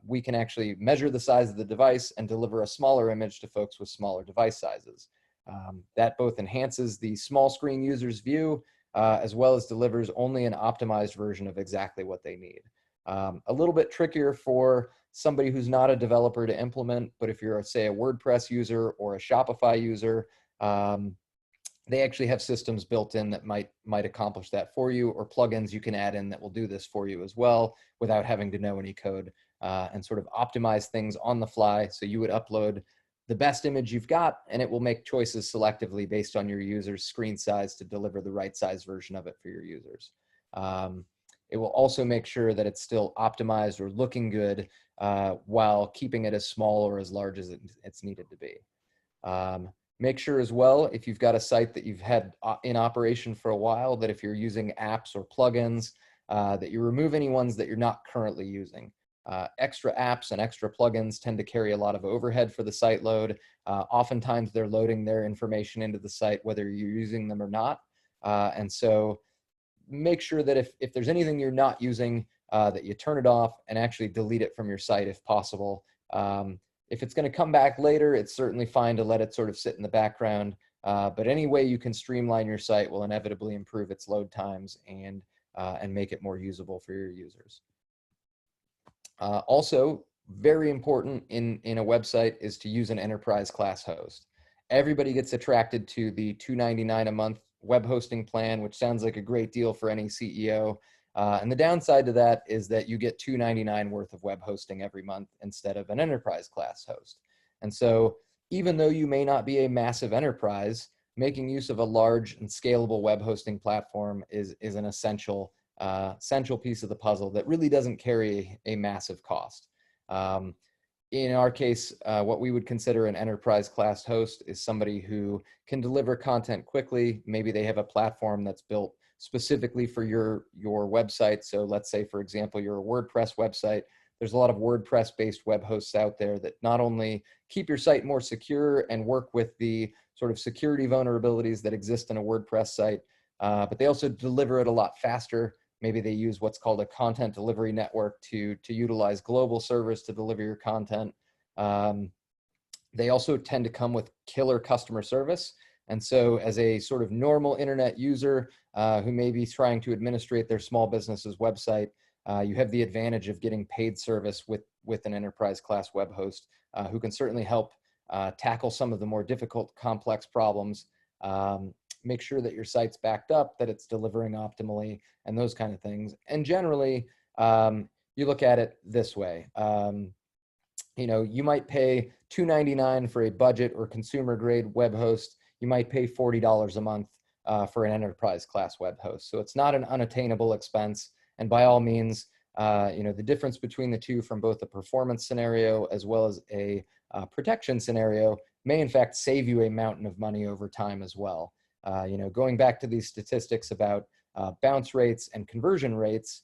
we can actually measure the size of the device and deliver a smaller image to folks with smaller device sizes. That both enhances the small screen user's view, as well as delivers only an optimized version of exactly what they need. A little bit trickier for somebody who's not a developer to implement, but if you're, say, a WordPress user or a Shopify user, they actually have systems built in that might accomplish that for you, or plugins you can add in that will do this for you as well without having to know any code, and sort of optimize things on the fly. So you would upload the best image you've got, and it will make choices selectively based on your user's screen size to deliver the right size version of it for your users. It will also make sure that it's still optimized or looking good while keeping it as small or as large as it's needed to be. Make sure as well, if you've got a site that you've had in operation for a while, that if you're using apps or plugins, that you remove any ones that you're not currently using. Extra apps and extra plugins tend to carry a lot of overhead for the site load. Oftentimes they're loading their information into the site whether you're using them or not. And so make sure that if there's anything you're not using, that you turn it off and actually delete it from your site if possible. If it's going to come back later, it's certainly fine to let it sort of sit in the background. But any way you can streamline your site will inevitably improve its load times and make it more usable for your users. Also, very important in a website is to use an enterprise class host. Everybody gets attracted to the $2.99 a month web hosting plan, which sounds like a great deal for any CEO. And the downside to that is that you get $2.99 worth of web hosting every month instead of an enterprise class host. And so even though you may not be a massive enterprise, making use of a large and scalable web hosting platform is an essential piece of the puzzle that really doesn't carry a massive cost. In our case, what we would consider an enterprise class host is somebody who can deliver content quickly. Maybe they have a platform that's built specifically for your website. So let's say, for example, you're a WordPress website. There's a lot of WordPress-based web hosts out there that not only keep your site more secure and work with the sort of security vulnerabilities that exist in a WordPress site, but they also deliver it a lot faster. Maybe they use what's called a content delivery network to utilize global servers to deliver your content. They also tend to come with killer customer service. And so as a sort of normal internet user who may be trying to administrate their small business's website, you have the advantage of getting paid service with an enterprise class web host who can certainly help tackle some of the more difficult, complex problems, make sure that your site's backed up, that it's delivering optimally, and those kind of things. And generally, you look at it this way. You might pay $2.99 for a budget or consumer grade web host. You might pay $40 a month for an enterprise class web host. So it's not an unattainable expense. And by all means, the difference between the two from both a performance scenario as well as a protection scenario may in fact save you a mountain of money over time as well. Going back to these statistics about bounce rates and conversion rates,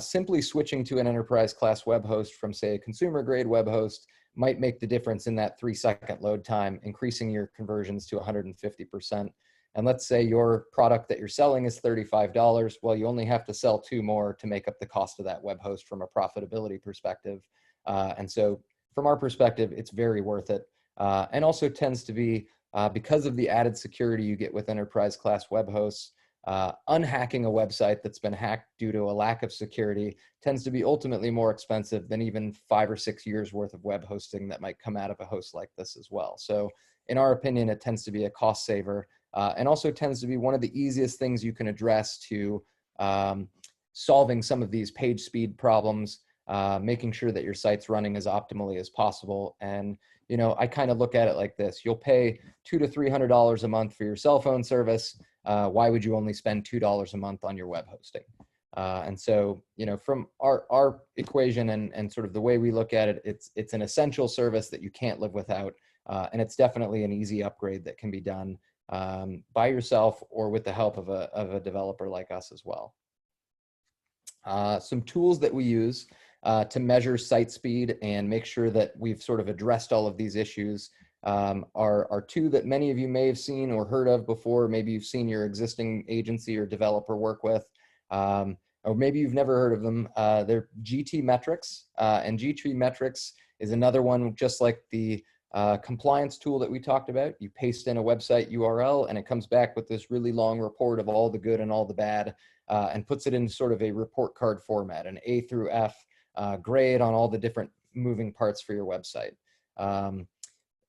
simply switching to an enterprise class web host from, say, a consumer grade web host might make the difference in that 3-second load time, increasing your conversions to 150%. And let's say your product that you're selling is $35. Well, you only have to sell 2 more to make up the cost of that web host from a profitability perspective. And so from our perspective, it's very worth it. And also tends to be, because of the added security you get with enterprise class web hosts, unhacking a website that's been hacked due to a lack of security tends to be ultimately more expensive than even 5 or 6 years worth of web hosting that might come out of a host like this as well. So in our opinion, it tends to be a cost saver, and also tends to be one of the easiest things you can address to solving some of these page speed problems, making sure that your site's running as optimally as possible. And I kind of look at it like this: you'll pay $200 to $300 a month for your cell phone service. Why would you only spend $2 a month on your web hosting? And so, from our equation and sort of the way we look at it, it's an essential service that you can't live without. And it's definitely an easy upgrade that can be done by yourself or with the help of a developer like us as well. Some tools that we use to measure site speed and make sure that we've sort of addressed all of these issues are 2 that many of you may have seen or heard of before. Maybe you've seen your existing agency or developer work with. or maybe you've never heard of them. They're GT metrics, and GT metrics is another one just like the compliance tool that we talked about. You paste in a website URL and it comes back with this really long report of all the good and all the bad, and puts it in sort of a report card format, an A through F grade on all the different moving parts for your website.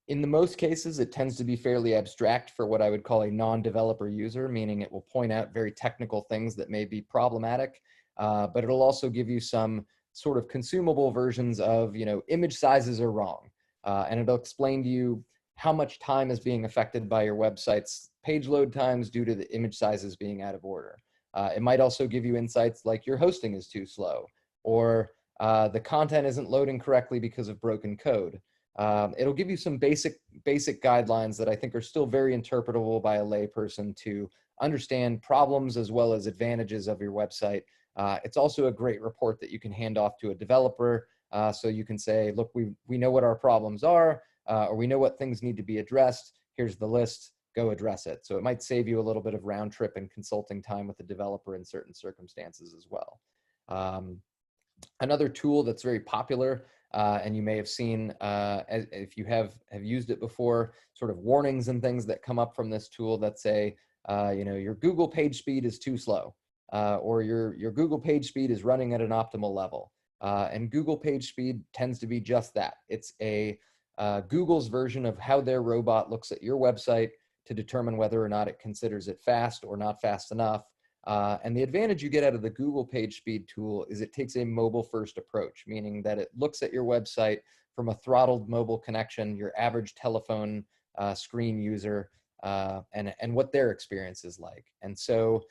In the most cases, it tends to be fairly abstract for what I would call a non-developer user, meaning it will point out very technical things that may be problematic, but it'll also give you some sort of consumable versions of, image sizes are wrong. And it'll explain to you how much time is being affected by your website's page load times due to the image sizes being out of order. It might also give you insights like your hosting is too slow, or the content isn't loading correctly because of broken code. It'll give you some basic guidelines that I think are still very interpretable by a layperson to understand problems as well as advantages of your website. It's also a great report that you can hand off to a developer, so you can say, look, we know what our problems are, or we know what things need to be addressed. Here's the list, go address it. So it might save you a little bit of round trip and consulting time with the developer in certain circumstances as well. Another tool that's very popular, and you may have seen, if you have used it before, sort of warnings and things that come up from this tool that say, your Google page speed is too slow, or your Google page speed is running at an optimal level. And Google page speed tends to be just that. It's Google's version of how their robot looks at your website to determine whether or not it considers it fast or not fast enough. And the advantage you get out of the Google page speed tool is it takes a mobile first approach, meaning that it looks at your website from a throttled mobile connection, your average telephone screen user, and what their experience is like. And so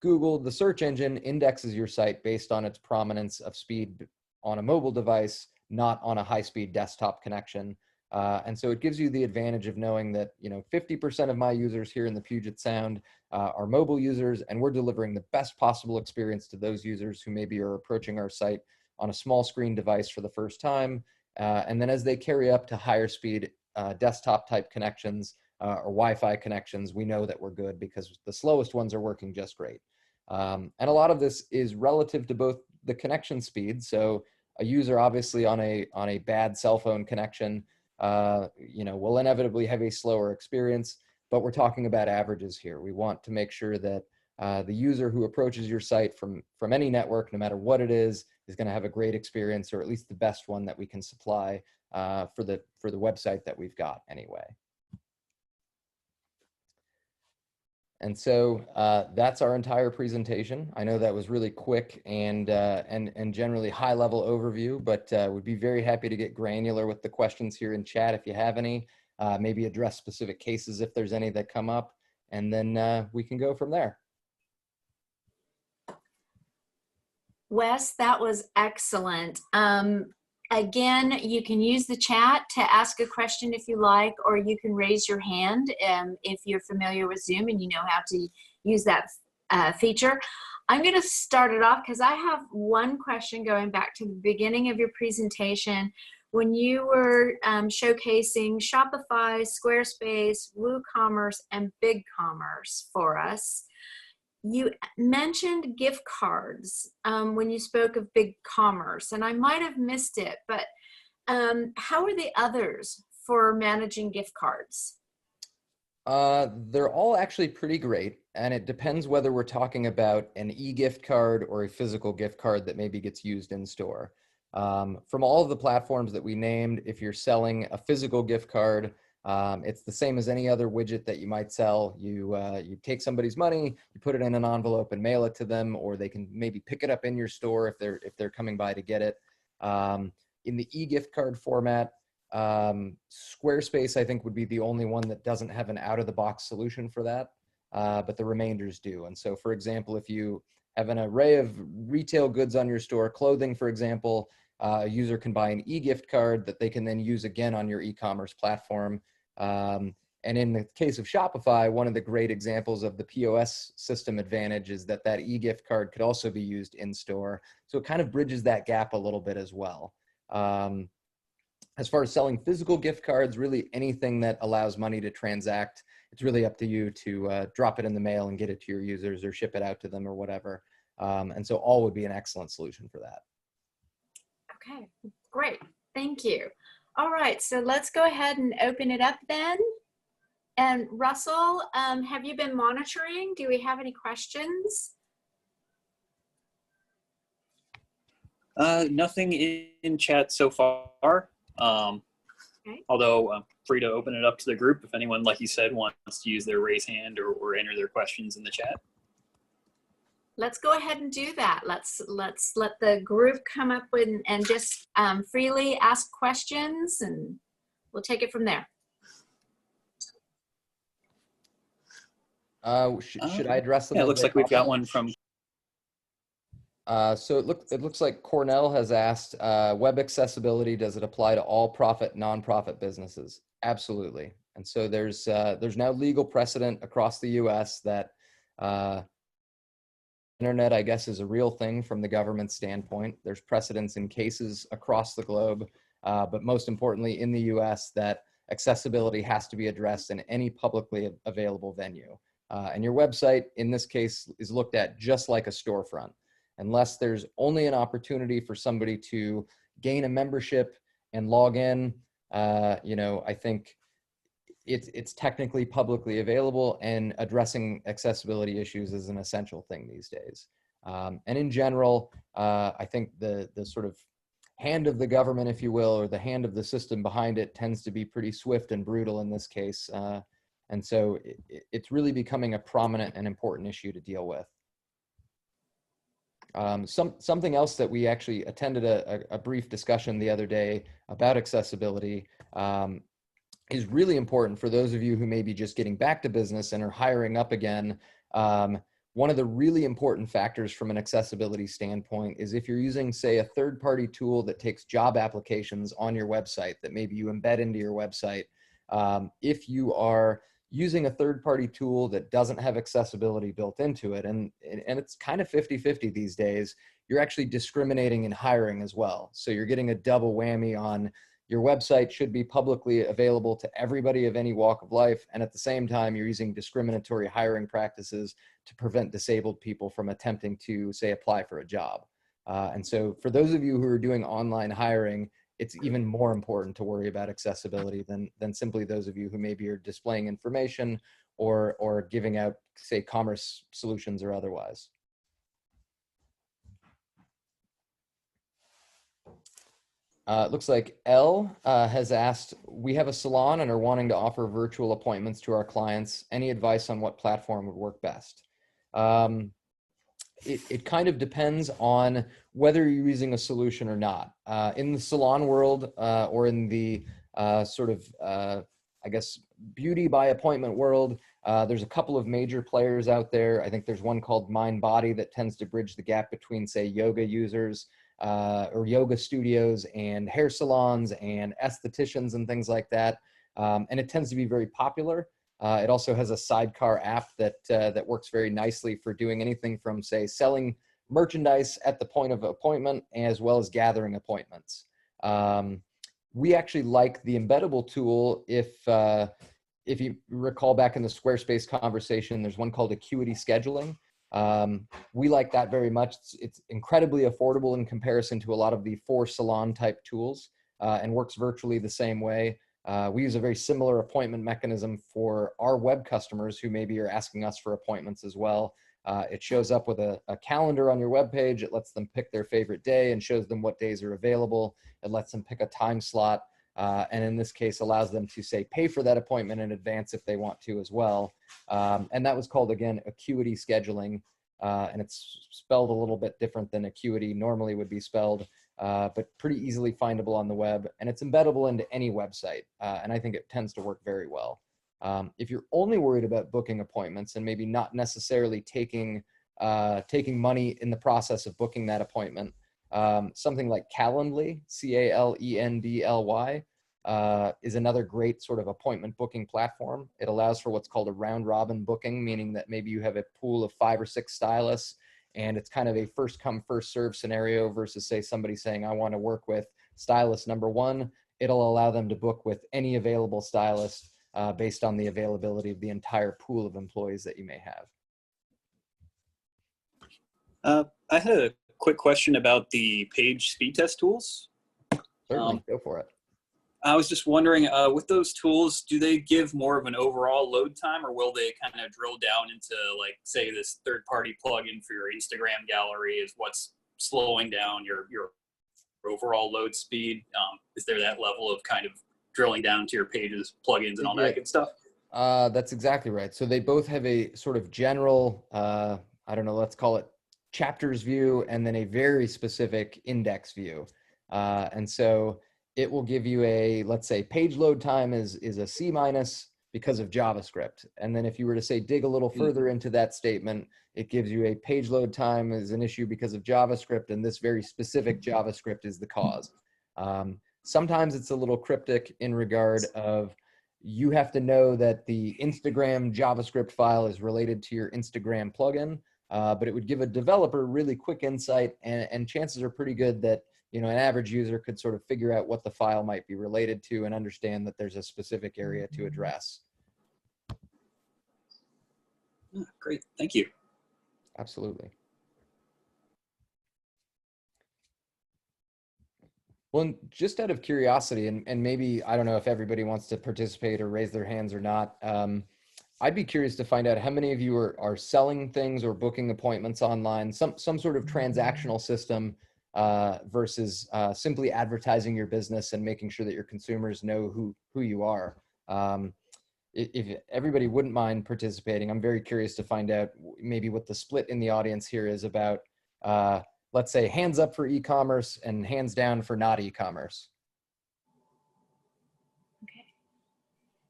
Google, the search engine, indexes your site based on its prominence of speed on a mobile device, not on a high-speed desktop connection. And so it gives you the advantage of knowing that 50% of my users here in the Puget Sound are mobile users, and we're delivering the best possible experience to those users who maybe are approaching our site on a small screen device for the first time. And then as they carry up to higher speed desktop type connections or Wi-Fi connections, we know that we're good because the slowest ones are working just great. And a lot of this is relative to both the connection speed. So a user obviously on a bad cell phone connection will inevitably have a slower experience, but we're talking about averages here. We want to make sure that the user who approaches your site from any network, no matter what it is going to have a great experience, or at least the best one that we can supply for the website that we've got anyway. And so that's our entire presentation. I know that was really quick and generally high level overview, but we'd be very happy to get granular with the questions here in chat if you have any, maybe address specific cases if there's any that come up, and then we can go from there. Wes, that was excellent. Again, you can use the chat to ask a question if you like, or you can raise your hand if you're familiar with Zoom and you know how to use that feature. I'm going to start it off because I have one question going back to the beginning of your presentation when you were showcasing Shopify, Squarespace, WooCommerce, and BigCommerce for us. You mentioned gift cards when you spoke of BigCommerce, and I might have missed it, but how are the others for managing gift cards? They're all actually pretty great, and it depends whether we're talking about an e-gift card or a physical gift card that maybe gets used in store. From all of the platforms that we named, if you're selling a physical gift card, it's the same as any other widget that you might sell. You take somebody's money, you put it in an envelope and mail it to them, or they can maybe pick it up in your store if they're coming by to get it. In the e-gift card format, Squarespace I think would be the only one that doesn't have an out-of-the-box solution for that, but the remainders do. And so, for example, if you have an array of retail goods on your store, clothing, for example, a user can buy an e-gift card that they can then use again on your e-commerce platform. And in the case of Shopify, one of the great examples of the POS system advantage is that e-gift card could also be used in store. So it kind of bridges that gap a little bit as well. As far as selling physical gift cards, really anything that allows money to transact, it's really up to you to drop it in the mail and get it to your users or ship it out to them or whatever. And so all would be an excellent solution for that. Okay, great. Thank you. All right, so let's go ahead and open it up then. And Russell, have you been monitoring? Do we have any questions? Nothing in chat so far. Okay. Although I'm free to open it up to the group if anyone, like you said, wants to use their raise hand or enter their questions in the chat. Let's go ahead and do that. Let's let the group come up with and just freely ask questions, and we'll take it from there. Should I address them? Yeah, it as looks they like we've pop got up? one from. So it looks like Cornell has asked, web accessibility, does it apply to all profit, nonprofit businesses? Absolutely. And so there's now legal precedent across the US that internet, I guess, is a real thing from the government standpoint. There's precedents in cases across the globe, but most importantly in the US, that accessibility has to be addressed in any publicly available venue. And your website, in this case, is looked at just like a storefront. Unless there's only an opportunity for somebody to gain a membership and log in, I think it's technically publicly available, and addressing accessibility issues is an essential thing these days. And in general, I think the sort of hand of the government, if you will, or the hand of the system behind it tends to be pretty swift and brutal in this case. And so it's really becoming a prominent and important issue to deal with. Something else that we actually attended a brief discussion the other day about accessibility is really important for those of you who may be just getting back to business and are hiring up again. One of the really important factors from an accessibility standpoint is if you're using, say, a third-party tool that takes job applications on your website that maybe you embed into your website. If you are using a third-party tool that doesn't have accessibility built into it, and it's kind of 50-50 these days, you're actually discriminating in hiring as well. So you're getting a double whammy on your website should be publicly available to everybody of any walk of life, and at the same time, you're using discriminatory hiring practices to prevent disabled people from attempting to, say, apply for a job. And so for those of you who are doing online hiring, it's even more important to worry about accessibility than simply those of you who maybe are displaying information or giving out, say, commerce solutions or otherwise. It looks like Elle has asked, we have a salon and are wanting to offer virtual appointments to our clients. Any advice on what platform would work best? It kind of depends on whether you're using a solution or not. In the salon world or in the sort of, I guess, beauty by appointment world, there's a couple of major players out there. I think there's one called Mind Body that tends to bridge the gap between, say, yoga users or yoga studios and hair salons and estheticians and things like that. And it tends to be very popular. It also has a sidecar app that works very nicely for doing anything from, say, selling merchandise at the point of appointment as well as gathering appointments. We actually like the embeddable tool. If you recall back in the Squarespace conversation, there's one called Acuity Scheduling. We like that very much. It's incredibly affordable in comparison to a lot of the salon type tools and works virtually the same way. We use a very similar appointment mechanism for our web customers who maybe are asking us for appointments as well. It shows up with a calendar on your web page. It lets them pick their favorite day and shows them what days are available. It lets them pick a time slot. And in this case, allows them to, say, pay for that appointment in advance if they want to as well. And that was called, again, Acuity Scheduling. And it's spelled a little bit different than Acuity normally would be spelled, but pretty easily findable on the web. And it's embeddable into any website. And I think it tends to work very well. If you're only worried about booking appointments and maybe not necessarily taking money in the process of booking that appointment, something like Calendly, Calendly, is another great sort of appointment booking platform. It allows for what's called a round robin booking, meaning that maybe you have a pool of 5 or 6 stylists and it's kind of a first come, first serve scenario versus, say, somebody saying, I want to work with stylist number 1. It'll allow them to book with any available stylist based on the availability of the entire pool of employees that you may have. I had a quick question about the page speed test tools. Certainly, go for it. I was just wondering, with those tools, do they give more of an overall load time, or will they kind of drill down into, like, say, this third-party plugin for your Instagram gallery is what's slowing down your overall load speed? Is there that level of kind of drilling down to your pages, plugins, and all that good stuff? That's exactly right. So they both have a sort of general, I don't know, let's call it chapters view, and then a very specific index view. And so it will give you a, let's say, page load time is a C- because of JavaScript. And then if you were to say dig a little further into that statement, it gives you a page load time is an issue because of JavaScript, and this very specific JavaScript is the cause. Sometimes it's a little cryptic in regard of you have to know that the Instagram JavaScript file is related to your Instagram plugin, but it would give a developer really quick insight, and chances are pretty good that an average user could sort of figure out what the file might be related to and understand that there's a specific area to address. Great, thank you. Absolutely. Well, just out of curiosity, and maybe, I don't know if everybody wants to participate or raise their hands or not, I'd be curious to find out how many of you are selling things or booking appointments online, some sort of transactional system versus simply advertising your business and making sure that your consumers know who you are. If everybody wouldn't mind participating, I'm very curious to find out maybe what the split in the audience here is about, let's say, hands up for e-commerce and hands down for not e-commerce. Okay.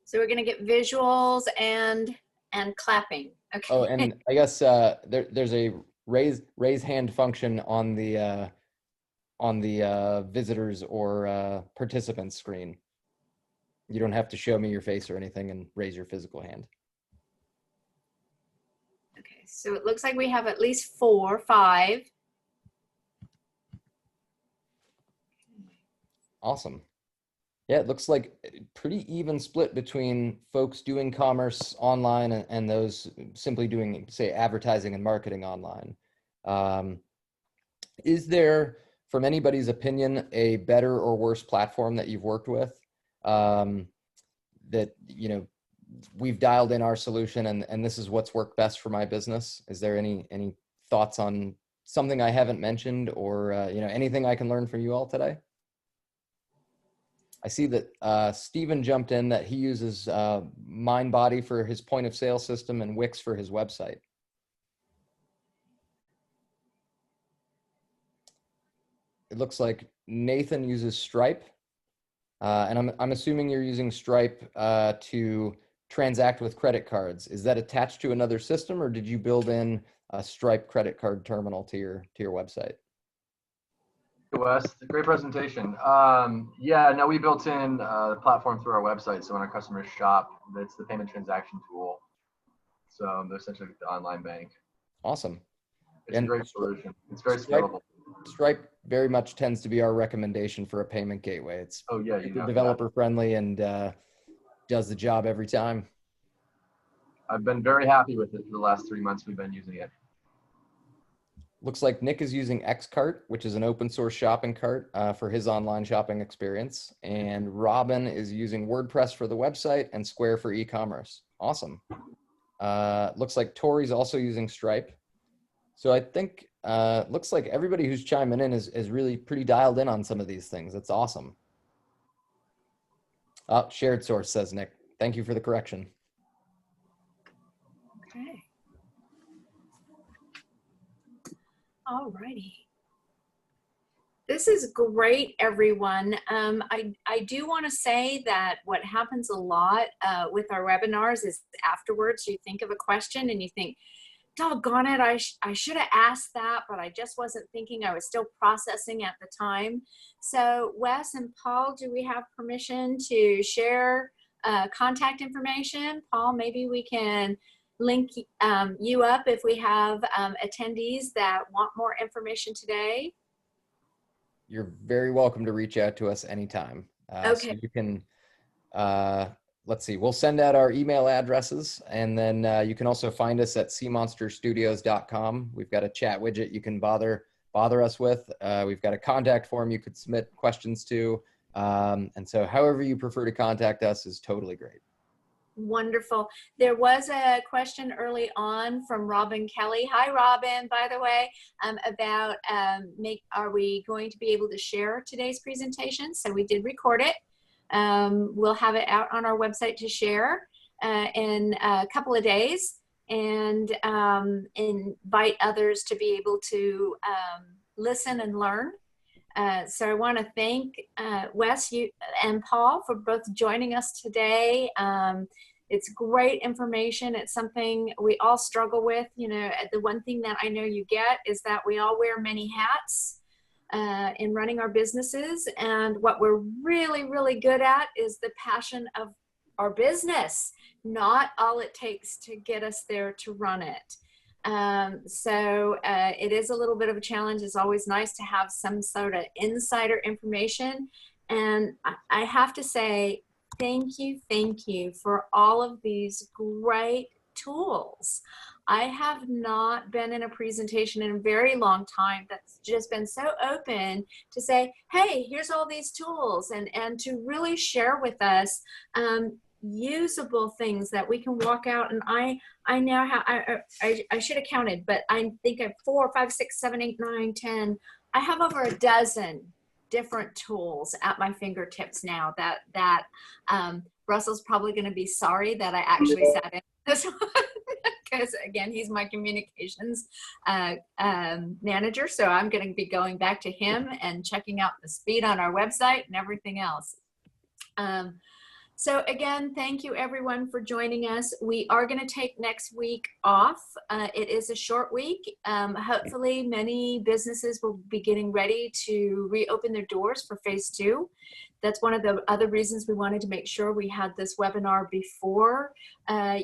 So we're going to get visuals and clapping. Okay. Oh, and I guess there's a raise hand function on the visitors or participants screen. You don't have to show me your face or anything and raise your physical hand. Okay, so it looks like we have at least 4, 5. Awesome. Yeah, it looks like a pretty even split between folks doing commerce online and those simply doing, say, advertising and marketing online. Is there, from anybody's opinion, a better or worse platform that you've worked with that, we've dialed in our solution and this is what's worked best for my business? Is there any thoughts on something I haven't mentioned or, anything I can learn from you all today? I see that Stephen jumped in that he uses MindBody for his point of sale system and Wix for his website. It looks like Nathan uses Stripe. And I'm assuming you're using Stripe to transact with credit cards. Is that attached to another system, or did you build in a Stripe credit card terminal to your website? Hey Wes, great presentation. Yeah, no, we built in the platform through our website. So when our customers shop, it's the payment transaction tool. So they're essentially the online bank. Awesome. It's a great solution. It's very scalable. Stripe very much tends to be our recommendation for a payment gateway. It's developer friendly and does the job every time. I've been very happy with it for the last 3 months we've been using it. Looks like Nick is using Xcart, which is an open source shopping cart for his online shopping experience. And Robin is using WordPress for the website and Square for e-commerce. Awesome. Looks like Tori's also using Stripe. So I think looks like everybody who's chiming in is really pretty dialed in on some of these things. That's awesome. Shared source, says Nick. Thank you for the correction. Okay. All righty. This is great, everyone. I do want to say that what happens a lot with our webinars is afterwards you think of a question and you think, doggone it, I should have asked that, but I just wasn't thinking. I was still processing at the time. So Wes and Paul, do we have permission to share contact information? Paul, maybe we can link you up if we have attendees that want more information today. You're very welcome to reach out to us anytime. Okay. So you can let's see, we'll send out our email addresses, and then you can also find us at cmonsterstudios.com. We've got a chat widget you can bother us with. We've got a contact form you could submit questions to. And so however you prefer to contact us is totally great. Wonderful. There was a question early on from Robin Kelly. Hi, Robin, by the way, about are we going to be able to share today's presentation? So we did record it. We'll have it out on our website to share in a couple of days, and invite others to be able to listen and learn. So I want to thank Wes you, and Paul for both joining us today. It's great information. It's something we all struggle with. You know, the one thing that I know you get is that we all wear many hats in running our businesses. And what we're really, really good at is the passion of our business, not all it takes to get us there to run it. So it is a little bit of a challenge. It's always nice to have some sort of insider information. And I have to say, thank you for all of these great tools. I have not been in a presentation in a very long time that's just been so open to say, hey, here's all these tools, and to really share with us usable things that we can walk out. And I now have, I should have counted, but I think I have 4, 5, 6, 7, 8, 9, 10. I have over a dozen different tools at my fingertips now that Russell's probably going to be sorry that I actually sat in this one, because again, he's my communications manager. So I'm going to be going back to him and checking out the speed on our website and everything else. So again, thank you everyone for joining us. We are going to take next week off. It is a short week. Hopefully many businesses will be getting ready to reopen their doors for phase 2. That's one of the other reasons we wanted to make sure we had this webinar before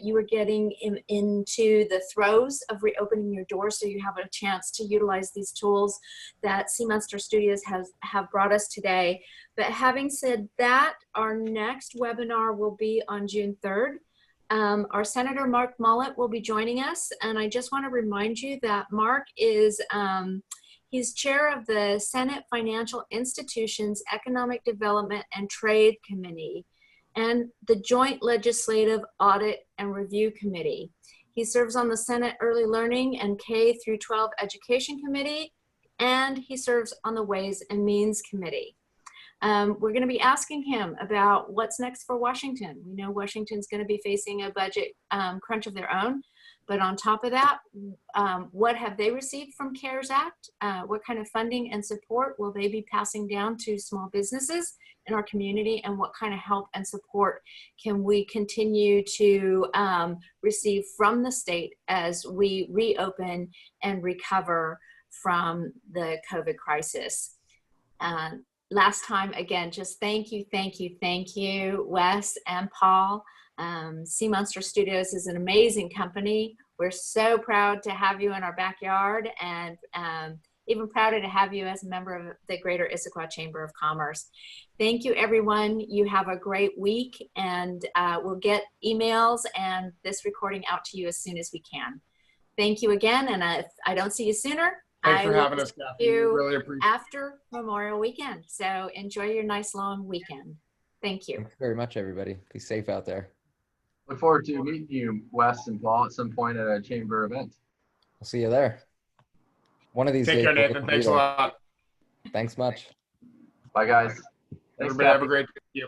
you were getting into the throes of reopening your doors, so you have a chance to utilize these tools that Sea Monster Studios have brought us today. But having said that, our next webinar will be on June 3rd. Our Senator Mark Mullet will be joining us, and I just want to remind you that Mark is he's chair of the Senate Financial Institutions Economic Development and Trade Committee and the Joint Legislative Audit and Review Committee. He serves on the Senate Early Learning and K through 12 Education Committee, and he serves on the Ways and Means Committee. We're going to be asking him about what's next for Washington. We know Washington's going to be facing a budget crunch of their own. But on top of that, what have they received from CARES Act? What kind of funding and support will they be passing down to small businesses in our community? And what kind of help and support can we continue to receive from the state as we reopen and recover from the COVID crisis? Last time, again, just thank you, Wes and Paul. Sea Monster Studios is an amazing company. We're so proud to have you in our backyard, and even prouder to have you as a member of the Greater Issaquah Chamber of Commerce. Thank you, everyone. You have a great week, and we'll get emails and this recording out to you as soon as we can. Thank you again, and if I don't see you sooner, Thanks for having us, Kathy. Really appreciate it. After Memorial Weekend. So enjoy your nice long weekend. Thank you. Thanks very much, everybody. Be safe out there. Look forward to meeting you, Wes and Paul, at some point at a chamber event. I'll see you there. One of these days. Take care, Nathan. Thanks a lot. Thanks much. Bye, guys. Thanks, Everybody have a great day.